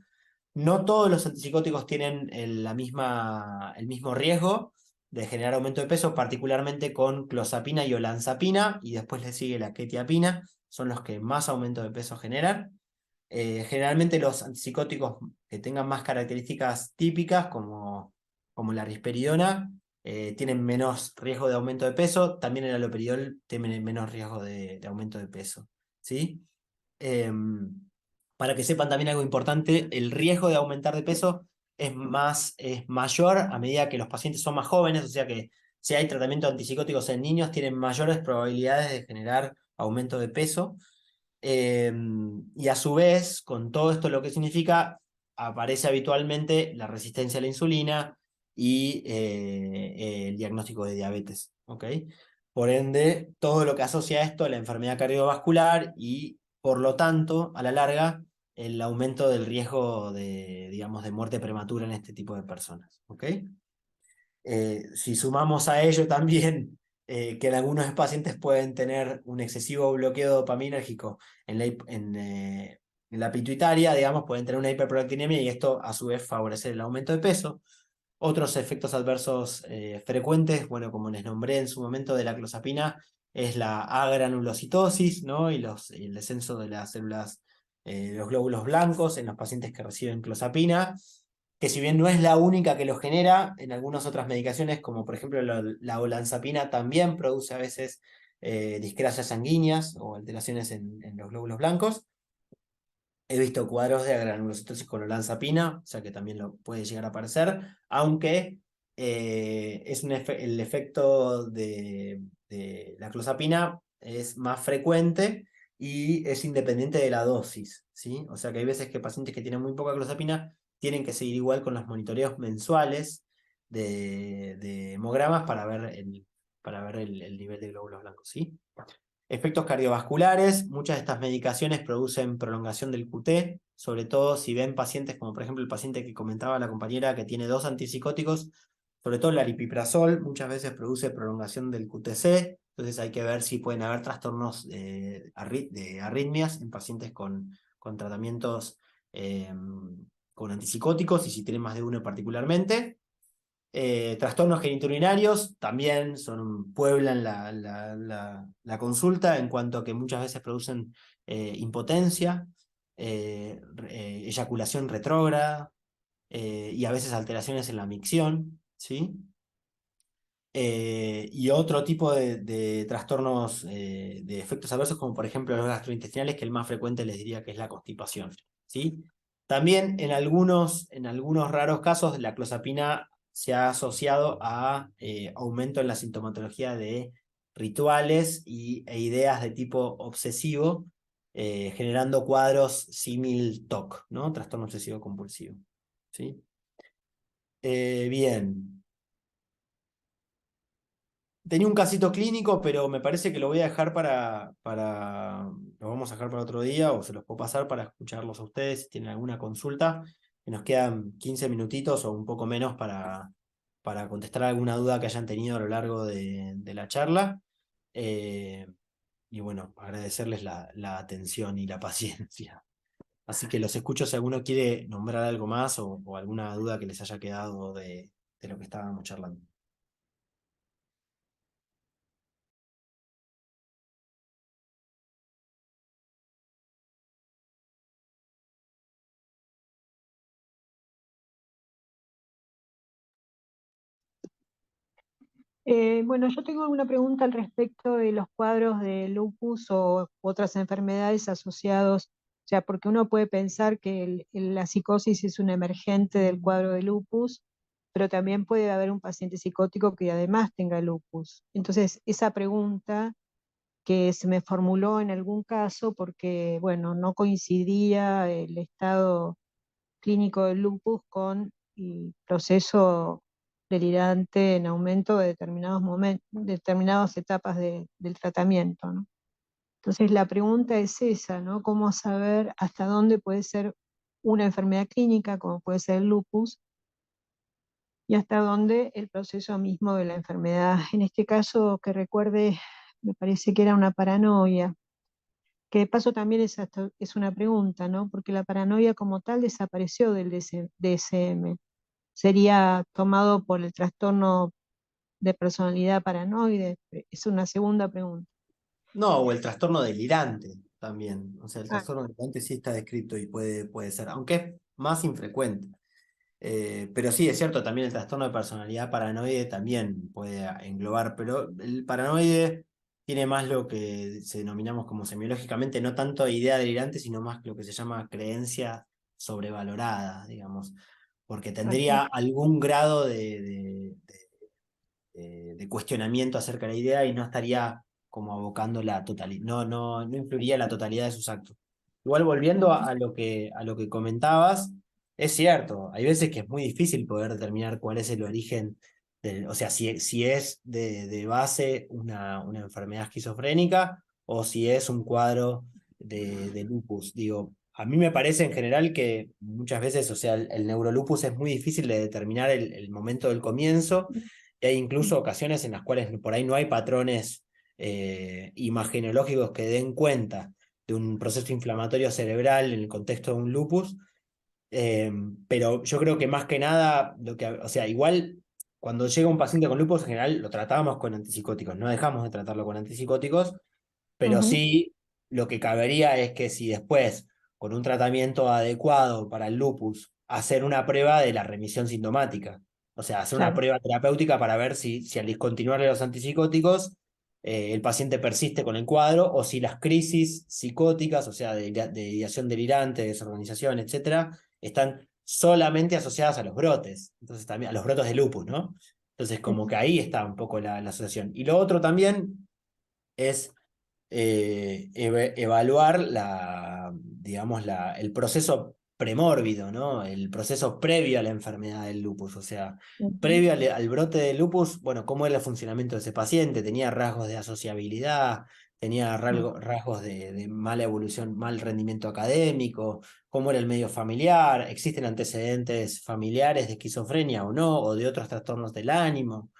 No todos los antipsicóticos tienen el mismo riesgo de generar aumento de peso, particularmente con clozapina y olanzapina, y después le sigue la quetiapina, son los que más aumento de peso generan. Generalmente los antipsicóticos que tengan más características típicas, como la risperidona, tienen menos riesgo de aumento de peso. También el haloperidol tiene menos riesgo de aumento de peso, ¿sí? Para que sepan también algo importante, el riesgo de aumentar de peso es mayor a medida que los pacientes son más jóvenes, o sea que si hay tratamiento de antipsicóticos en niños, tienen mayores probabilidades de generar aumento de peso. Y a su vez, con todo esto lo que significa, aparece habitualmente la resistencia a la insulina y el diagnóstico de diabetes. ¿Ok? Por ende, todo lo que asocia a esto, la enfermedad cardiovascular y, por lo tanto, a la larga, el aumento del riesgo digamos, de muerte prematura en este tipo de personas. ¿Ok? Si sumamos a ello también que en algunos pacientes pueden tener un excesivo bloqueo dopaminérgico en la pituitaria, digamos, pueden tener una hiperprolactinemia y esto a su vez favorecer el aumento de peso. Otros efectos adversos frecuentes, bueno, como les nombré en su momento de la clozapina, es la agranulocitosis, ¿no? Y el descenso de las células, los glóbulos blancos en los pacientes que reciben clozapina, que si bien no es la única que lo genera, en algunas otras medicaciones, como por ejemplo la olanzapina, también produce a veces discrasias sanguíneas o alteraciones en los glóbulos blancos. He visto cuadros de granulocitosis con olanzapina, o sea que también lo puede llegar a aparecer, aunque el efecto de la clozapina es más frecuente y es independiente de la dosis, ¿sí? O sea que hay veces que pacientes que tienen muy poca clozapina tienen que seguir igual con los monitoreos mensuales de hemogramas para ver el nivel de glóbulos blancos, ¿sí? Efectos cardiovasculares, muchas de estas medicaciones producen prolongación del QT, sobre todo si ven pacientes como por ejemplo el paciente que comentaba la compañera que tiene 2 antipsicóticos, sobre todo el aripiprazol, muchas veces produce prolongación del QTc, entonces hay que ver si pueden haber trastornos de arritmias en pacientes con tratamientos con antipsicóticos y si tienen más de uno particularmente. Trastornos genitourinarios también pueblan la consulta en cuanto a que muchas veces producen impotencia, eyaculación retrógrada y a veces alteraciones en la micción, ¿sí? Y otro tipo de trastornos de efectos adversos, como por ejemplo los gastrointestinales, que el más frecuente les diría que es la constipación, ¿sí? También en algunos raros casos la clozapina se ha asociado a aumento en la sintomatología de rituales e ideas de tipo obsesivo, generando cuadros símil TOC, ¿no? Trastorno obsesivo compulsivo. ¿Sí? Bien. Tenía un casito clínico, pero me parece que lo voy a dejar lo vamos a dejar para otro día, o se los puedo pasar para escucharlos a ustedes si tienen alguna consulta, que nos quedan 15 minutitos o un poco menos para contestar alguna duda que hayan tenido a lo largo de la charla. Eh, y bueno, agradecerles la atención y la paciencia. Así que los escucho si alguno quiere nombrar algo más o alguna duda que les haya quedado de lo que estábamos charlando. Bueno, yo tengo una pregunta al respecto de los cuadros de lupus o otras enfermedades asociados, o sea, porque uno puede pensar que la psicosis es un emergente del cuadro de lupus, pero también puede haber un paciente psicótico que además tenga lupus. Entonces, esa pregunta que se me formuló en algún caso porque, bueno, no coincidía el estado clínico del lupus con el proceso delirante en aumento de determinados momentos, determinadas etapas del tratamiento, ¿no? Entonces la pregunta es esa, ¿no? ¿Cómo saber hasta dónde puede ser una enfermedad clínica, como puede ser el lupus, y hasta dónde el proceso mismo de la enfermedad? En este caso, que recuerde, me parece que era una paranoia, que de paso también es una pregunta, ¿no? Porque la paranoia como tal desapareció del DSM. Sería tomado por el trastorno de personalidad paranoide. Es una segunda pregunta. No, o el trastorno delirante también. O sea, el Ah, trastorno delirante sí está descrito y puede ser, aunque es más infrecuente. Pero sí, es cierto, también el trastorno de personalidad paranoide también puede englobar, pero el paranoide tiene más lo que se denominamos como semiológicamente, no tanto idea delirante, sino más lo que se llama creencia sobrevalorada, digamos, porque ajá, tendría algún grado de cuestionamiento acerca de la idea y no estaría como abocando la totalidad, no influiría la totalidad de sus actos. Igual volviendo ujú, a lo que comentabas, es cierto, hay veces que es muy difícil poder determinar cuál es el origen o sea, si es de base una enfermedad esquizofrénica o si es un cuadro de lupus. Digo, a mí me parece en general que muchas veces, o sea, el neurolupus es muy difícil de determinar el momento del comienzo y hay incluso ocasiones en las cuales por ahí no hay patrones imagenológicos que den cuenta de un proceso inflamatorio cerebral en el contexto de un lupus. Pero yo creo que más que nada, o sea, igual cuando llega un paciente con lupus, en general lo tratábamos con antipsicóticos, no dejamos de tratarlo con antipsicóticos, pero ujú, sí lo que cabería es que si después, con un tratamiento adecuado para el lupus, hacer una prueba de la remisión sintomática. O sea, hacer una claro, prueba terapéutica para ver si al discontinuarle los antipsicóticos, el paciente persiste con el cuadro o si las crisis psicóticas, o sea, de ideación delirante, desorganización, etcétera, están solamente asociadas a los brotes. Entonces, también a los brotes de lupus, ¿no? Entonces, como ujú, que ahí está un poco la asociación. Y lo otro también es evaluar digamos, el proceso premórbido, ¿no? El proceso previo a la enfermedad del lupus, o sea, ujú, previo al brote del lupus, bueno, cómo era el funcionamiento de ese paciente, tenía rasgos de asociabilidad, tenía ujú, rasgos de mala evolución, mal rendimiento académico, cómo era el medio familiar, existen antecedentes familiares de esquizofrenia o no, o de otros trastornos del ánimo.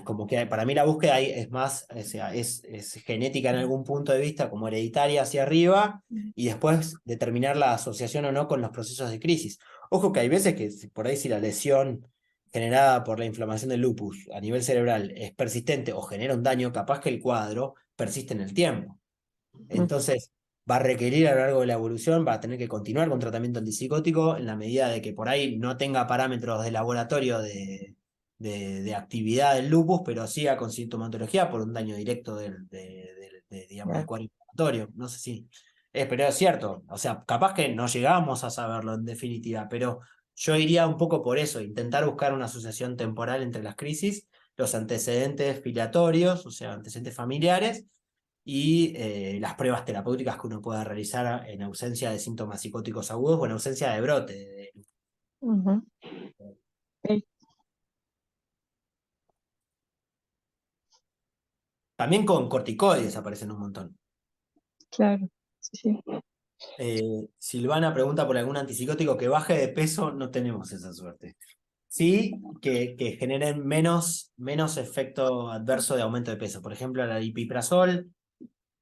Como que para mí la búsqueda ahí es más, o sea, es genética en algún punto de vista, como hereditaria hacia arriba, y después determinar la asociación o no con los procesos de crisis. Ojo que hay veces que por ahí si la lesión generada por la inflamación del lupus a nivel cerebral es persistente o genera un daño, capaz que el cuadro persiste en el tiempo. ujú, Entonces, va a requerir a lo largo de la evolución, va a tener que continuar con tratamiento antipsicótico en la medida de que por ahí no tenga parámetros de laboratorio de actividad del lupus, pero siga con sintomatología por un daño directo digamos, del claro. cuadro inflamatorio. No sé si Pero es cierto, o sea, capaz que no llegamos a saberlo en definitiva, pero yo iría un poco por eso, intentar buscar una asociación temporal entre las crisis, los antecedentes filiatorios, o sea, antecedentes familiares, y las pruebas terapéuticas que uno pueda realizar en ausencia de síntomas psicóticos agudos o en ausencia de brote. Ujú. Sí, También con corticoides aparecen un montón. claro. Sí, sí. Silvana pregunta por algún antipsicótico que baje de peso, no tenemos esa suerte. Sí, que generen menos efecto adverso de aumento de peso. Por ejemplo, el aripiprazol,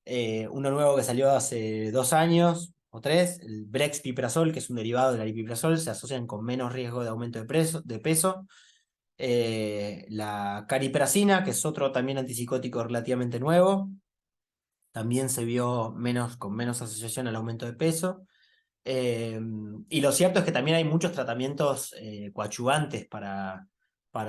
uno nuevo que salió hace 2 años o 3, el brexpiprazol, que es un derivado del aripiprazol, se asocian con menos riesgo de aumento de peso. La cariprazina, que es otro también antipsicótico relativamente nuevo, también se vio con menos asociación al aumento de peso. Y lo cierto es que también hay muchos tratamientos coadyuvantes para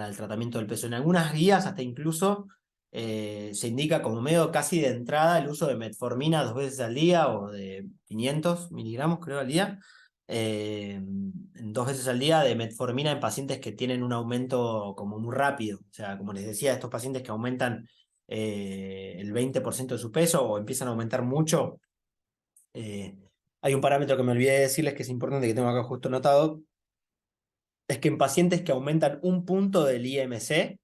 el tratamiento del peso. En algunas guías hasta incluso se indica como medio casi de entrada el uso de metformina 2 veces al día o de 500 miligramos creo al día. 2 veces al día de metformina en pacientes que tienen un aumento como muy rápido. O sea, como les decía, estos pacientes que aumentan el 20% de su peso o empiezan a aumentar mucho. eh, Hay un parámetro que me olvidé de decirles que es importante, que tengo acá justo anotado, es que en pacientes que aumentan un punto del IMC,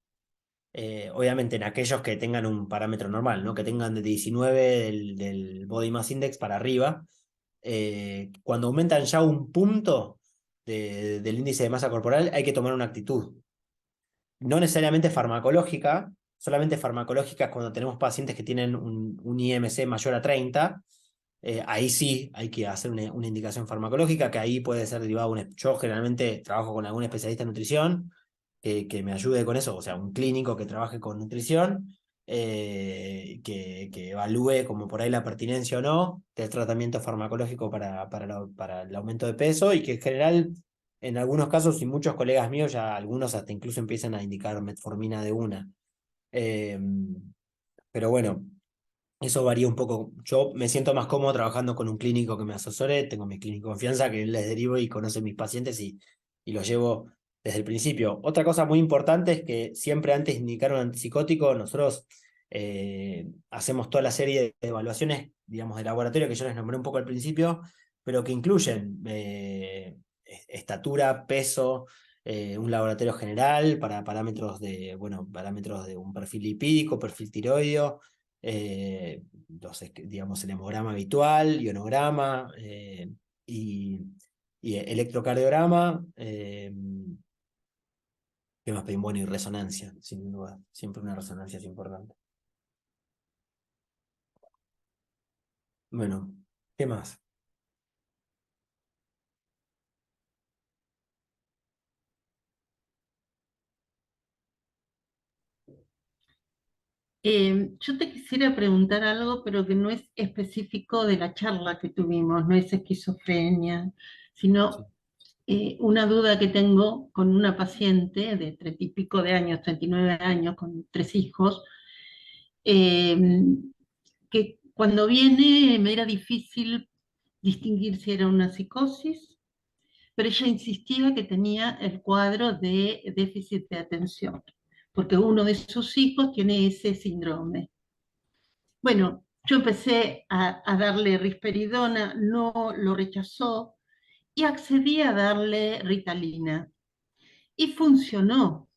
obviamente en aquellos que tengan un parámetro normal, ¿no? Que tengan de 19 del Body Mass Index para arriba, cuando aumentan ya un punto del índice de masa corporal, hay que tomar una actitud. No necesariamente farmacológica, solamente farmacológica es cuando tenemos pacientes que tienen un IMC mayor a 30. Ahí sí hay que hacer una indicación farmacológica, que ahí puede ser derivado de yo generalmente trabajo con algún especialista en nutrición que me ayude con eso, o sea, un clínico que trabaje con nutrición, que evalúe como por ahí la pertinencia o no del tratamiento farmacológico para el aumento de peso y que en general, en algunos casos y muchos colegas míos, ya algunos hasta incluso empiezan a indicar metformina de una. Eh, pero bueno. Eso varía un poco. Yo me siento más cómodo trabajando con un clínico que me asesore. Tengo mi clínico de confianza que les derivo y conoce mis pacientes y los llevo desde el principio. Otra cosa muy importante es que siempre antes de indicar un antipsicótico, nosotros hacemos toda la serie de evaluaciones, digamos, de laboratorio que yo les nombré un poco al principio, pero que incluyen estatura, peso, un laboratorio general para parámetros de un perfil lipídico, perfil tiroideo, digamos, el hemograma habitual, ionograma y, y electrocardiograma. ¿Qué más pedimos? Bueno, y resonancia, sin duda. Siempre una resonancia es importante. Bueno, ¿qué más? Yo te quisiera preguntar algo, pero que no es específico de la charla que tuvimos, no es esquizofrenia, Sí. sino una duda que tengo con una paciente de 30 y pico de años, 39 años, con 3 hijos, eh, que cuando viene me era difícil distinguir si era una psicosis, pero ella insistía que tenía el cuadro de déficit de atención, porque uno de sus hijos tiene ese síndrome. Bueno, yo empecé a darle risperidona, no lo rechazó y accedí a darle Ritalina. Y funcionó,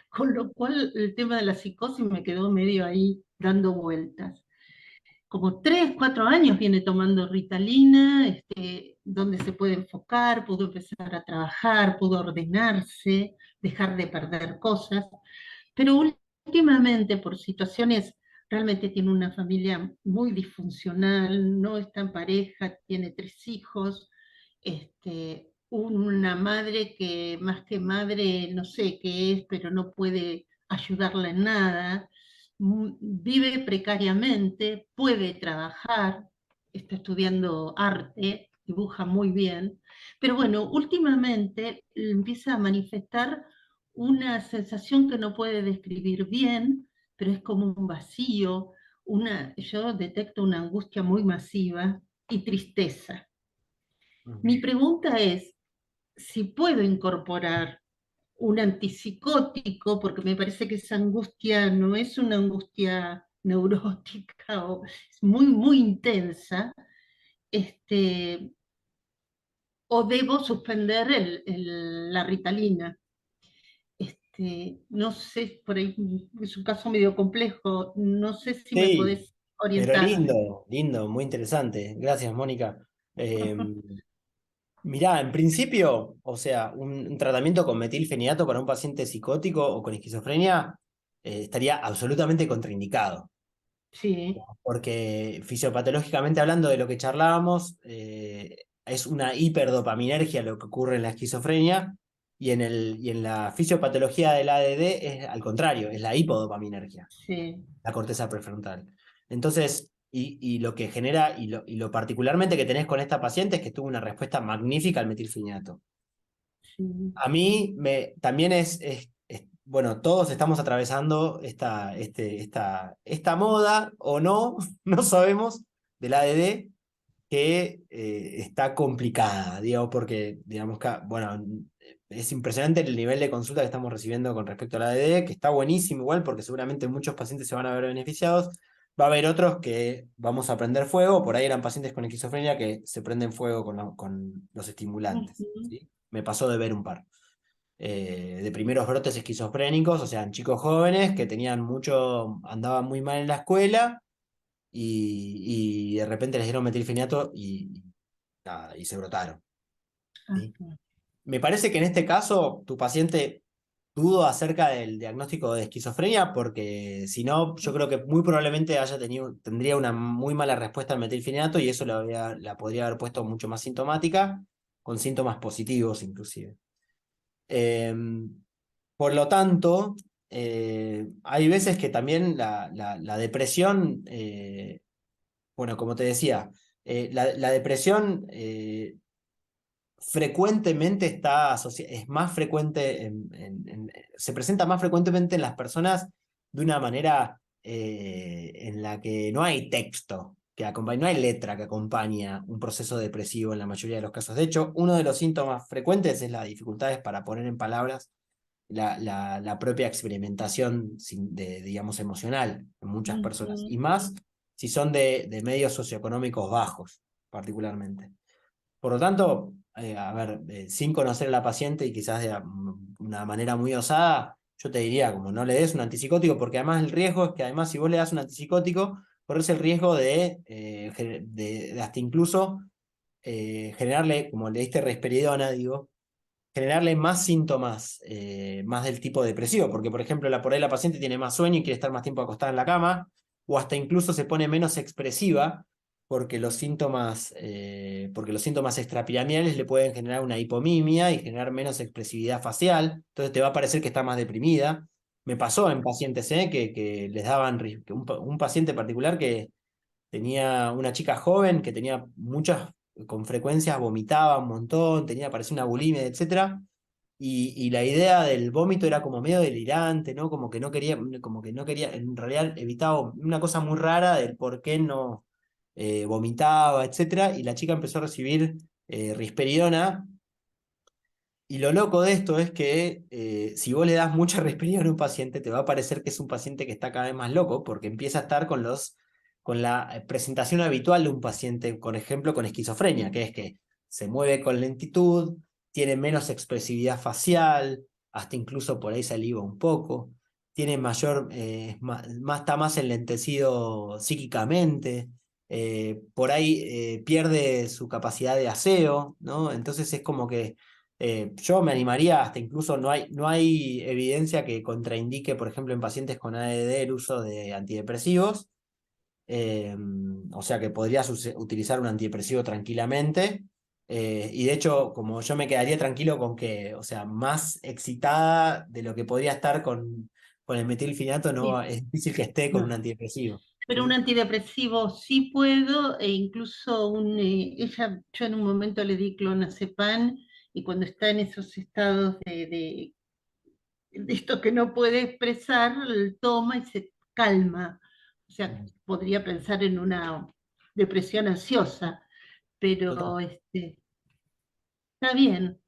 con lo cual el tema de la psicosis me quedó medio ahí dando vueltas. Como 3, 4 años viene tomando Ritalina, donde se puede enfocar, pudo empezar a trabajar, pudo ordenarse, dejar de perder cosas, pero últimamente por situaciones, realmente tiene una familia muy disfuncional, no está en pareja, tiene 3 hijos, una madre que más que madre no sé qué es, pero no puede ayudarla en nada, vive precariamente, puede trabajar, está estudiando arte, dibuja muy bien, pero bueno, últimamente empieza a manifestar una sensación que no puede describir bien, pero es como un vacío, yo detecto una angustia muy masiva, y tristeza. Ujú. Mi pregunta es si puedo incorporar un antipsicótico, porque me parece que esa angustia no es una angustia neurótica, o es muy, muy intensa, o debo suspender la Ritalina. No sé, por ahí es un caso medio complejo, no sé si me Sí, podés pero orientar. lindo, lindo, muy interesante. Gracias, Mónica. Mirá, en principio, o sea, un tratamiento con metilfenidato para un paciente psicótico o con esquizofrenia estaría absolutamente contraindicado, Sí, porque fisiopatológicamente hablando de lo que charlábamos, es una hiperdopaminergia lo que ocurre en la esquizofrenia y en la fisiopatología del ADD es al contrario, es la hipodopaminergia, sí, la corteza prefrontal. Entonces, y lo que genera, y lo particularmente que tenés con esta paciente es que tuvo una respuesta magnífica al metilfenidato. sí. A mí también bueno, todos estamos atravesando esta moda o no, no sabemos, del ADD, que está complicada, digamos, porque, digamos, que, bueno, es impresionante el nivel de consulta que estamos recibiendo con respecto al ADD, que está buenísimo igual, porque seguramente muchos pacientes se van a ver beneficiados. Va a haber otros que vamos a prender fuego, por ahí eran pacientes con esquizofrenia que se prenden fuego con los estimulantes, Ujú. ¿sí? Me pasó de ver un par. De primeros brotes esquizofrénicos, o sea, en chicos jóvenes que tenían mucho, andaban muy mal en la escuela y de repente les dieron metilfenidato y se brotaron. ¿Sí? Ajá. Me parece que en este caso tu paciente dudo acerca del diagnóstico de esquizofrenia porque si no, yo creo que muy probablemente tendría una muy mala respuesta al metilfenidato y eso la podría haber puesto mucho más sintomática, con síntomas positivos inclusive. Eh, por lo tanto, hay veces que también la depresión, bueno, como te decía, la depresión frecuentemente está asociada, es más frecuente, se presenta más frecuentemente en las personas de una manera en la que no hay texto que acompañe, no hay letra que acompaña un proceso depresivo en la mayoría de los casos. De hecho, uno de los síntomas frecuentes es las dificultades para poner en palabras la propia experimentación digamos, emocional en muchas personas, Ujú. y más si son de medios socioeconómicos bajos, particularmente. Por lo tanto, a ver, sin conocer a la paciente y quizás de una manera muy osada, yo te diría, como no le des un antipsicótico, porque además el riesgo es que además si vos le das un antipsicótico, corres el riesgo de hasta incluso generarle, como le diste risperidona, digo, generarle más síntomas, más del tipo depresivo, porque por ejemplo, por ahí la paciente tiene más sueño y quiere estar más tiempo acostada en la cama, o hasta incluso se pone menos expresiva, porque los síntomas extrapiramidales le pueden generar una hipomimia y generar menos expresividad facial, entonces te va a parecer que está más deprimida. Me pasó en pacientes que les daban, que un paciente particular que tenía una chica joven que tenía con frecuencias vomitaba un montón, parecía una bulimia, etcétera. Y la idea del vómito era como medio delirante, ¿no? Como que no quería, en realidad evitaba una cosa muy rara del por qué no vomitaba, etcétera. Y la chica empezó a recibir risperidona. Y lo loco de esto es que si vos le das mucha risperidona a un paciente, te va a parecer que es un paciente que está cada vez más loco, porque empieza a estar con la presentación habitual de un paciente, por ejemplo, con esquizofrenia, que es que se mueve con lentitud, tiene menos expresividad facial, hasta incluso por ahí saliva un poco, tiene está más enlentecido psíquicamente, por ahí pierde su capacidad de aseo, ¿no? Entonces es como que yo me animaría, hasta incluso no hay evidencia que contraindique, por ejemplo, en pacientes con ADD el uso de antidepresivos, eh, o sea que podrías utilizar un antidepresivo tranquilamente, y de hecho, como yo me quedaría tranquilo con que, o sea, más excitada de lo que podría estar con el metilfenidato, no, Sí, es difícil que esté con un no. antidepresivo. Pero un ¿Sí? antidepresivo sí puedo, e incluso yo en un momento le di clonazepam y cuando está en esos estados de esto que no puede expresar, toma y se calma. O sea, podría pensar en una depresión ansiosa. pero está bien.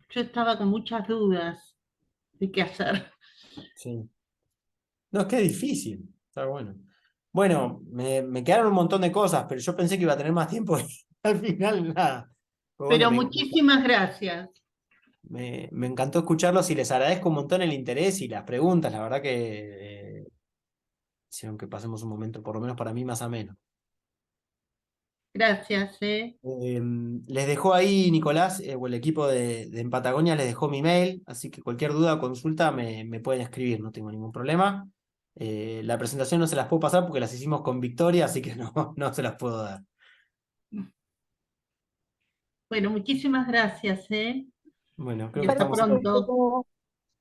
Yo estaba con muchas dudas de qué hacer. Sí. No, es que es difícil. Está bueno. Bueno, me quedaron un montón de cosas, pero yo pensé que iba a tener más tiempo y al final nada. Pero bueno, Pero muchísimas gracias. me encantó escucharlos y les agradezco un montón el interés y las preguntas. La verdad que hicieron que pasemos un momento, por lo menos para mí, más ameno. Gracias, Les dejó ahí, Nicolás, o el equipo de En Patagonia les dejó mi mail, así que cualquier duda o consulta me pueden escribir, no tengo ningún problema. La presentación no se las puedo pasar porque las hicimos con Victoria, así que no se las puedo dar. Bueno, muchísimas gracias, Bueno, creo y que hasta estamos... Perdón, pronto.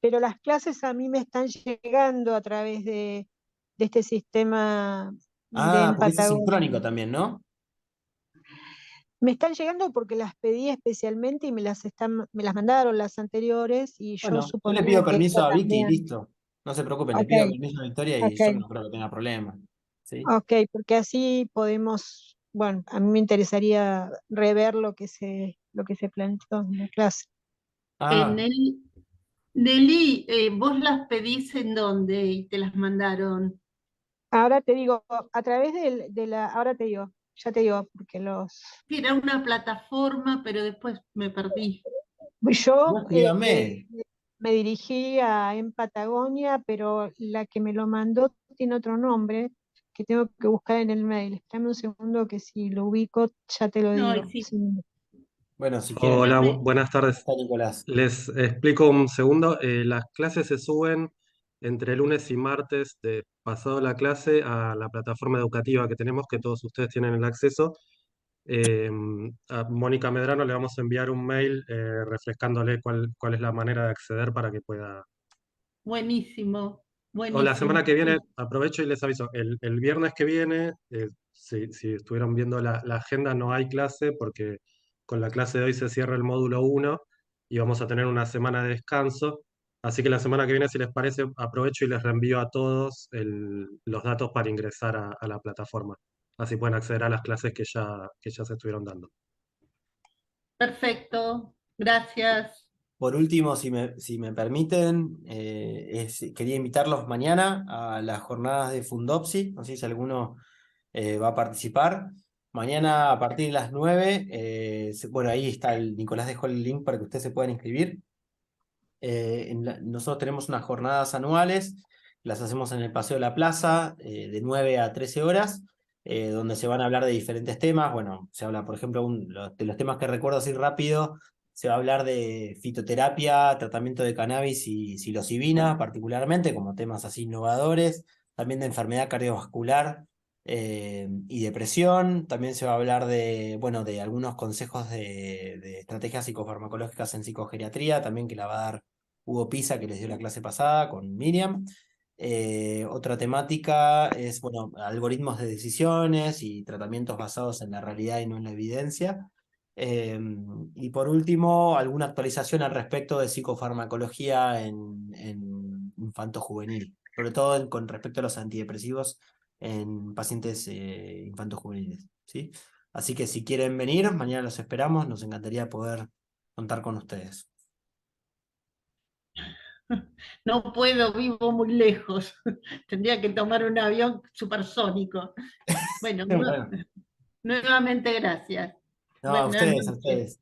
pero las clases a mí me están llegando a través de este sistema de Ah, porque ese es Empatagonia. sincrónico también, ¿no? Me están llegando porque las pedí especialmente y me las mandaron las anteriores y yo Bueno, yo le suponía pido que esta permiso a Vicky y también. listo. No se preocupen, le Ok, pido permiso a Victoria y yo ok, no creo que tenga problema. ¿Sí? ok, porque así podemos, bueno, a mí me interesaría rever lo que se planteó en la clase. Ah, Nelly, ¿vos las pedís en dónde y te las mandaron? Ahora te digo, a través ahora te digo, ya te digo, porque Sí, era una plataforma, pero después me perdí. yo no escríbame. me dirigí en Patagonia, pero la que me lo mandó tiene otro nombre que tengo que buscar en el mail. Espérame un segundo que si lo ubico ya te lo No, y digo. sí, Sí. Bueno, si quieren, Hola, déjame. buenas tardes. está Nicolás. Les explico un segundo. Las clases se suben entre lunes y martes de pasado la clase a la plataforma educativa que tenemos, que todos ustedes tienen el acceso. Eh, a Mónica Medrano le vamos a enviar un mail refrescándole cuál es la manera de acceder para que pueda. Buenísimo, O la semana buenísimo. que viene, aprovecho y les aviso, el viernes que viene, si estuvieron viendo la agenda, no hay clase porque con la clase de hoy se cierra el módulo 1 y vamos a tener una semana de descanso. Así que la semana que viene, si les parece, aprovecho y les reenvío a todos los datos para ingresar a la plataforma. Así pueden acceder a las clases que ya se estuvieron dando. Perfecto, gracias. Por último, si me permiten, quería invitarlos mañana a las jornadas de Fundopsi. No sé si alguno va a participar. Mañana a partir de las 9, bueno, ahí está, Nicolás dejó el link para que ustedes se puedan inscribir. Nosotros tenemos unas jornadas anuales, las hacemos en el Paseo de la Plaza, de 9 a 13 horas, donde se van a hablar de diferentes temas. Bueno, se habla, por ejemplo, de los temas que recuerdo así rápido, se va a hablar de fitoterapia, tratamiento de cannabis y psilocibina, particularmente, como temas así innovadores, también de enfermedad cardiovascular. Y depresión, también se va a hablar de, bueno, de algunos consejos de estrategias psicofarmacológicas en psicogeriatría, también que la va a dar Hugo Pisa, que les dio la clase pasada con Miriam. Otra temática es, bueno, algoritmos de decisiones y tratamientos basados en la realidad y no en la evidencia. Eh, y por último, alguna actualización al respecto de psicofarmacología en infanto-juvenil, sobre todo con respecto a los antidepresivos en pacientes infanto-juveniles, ¿sí? Así que si quieren venir, mañana los esperamos, nos encantaría poder contar con ustedes. No puedo, vivo muy lejos. Tendría que tomar un avión supersónico. Bueno, Bueno, nuevamente gracias. no, a Buenas ustedes, a noches. ustedes.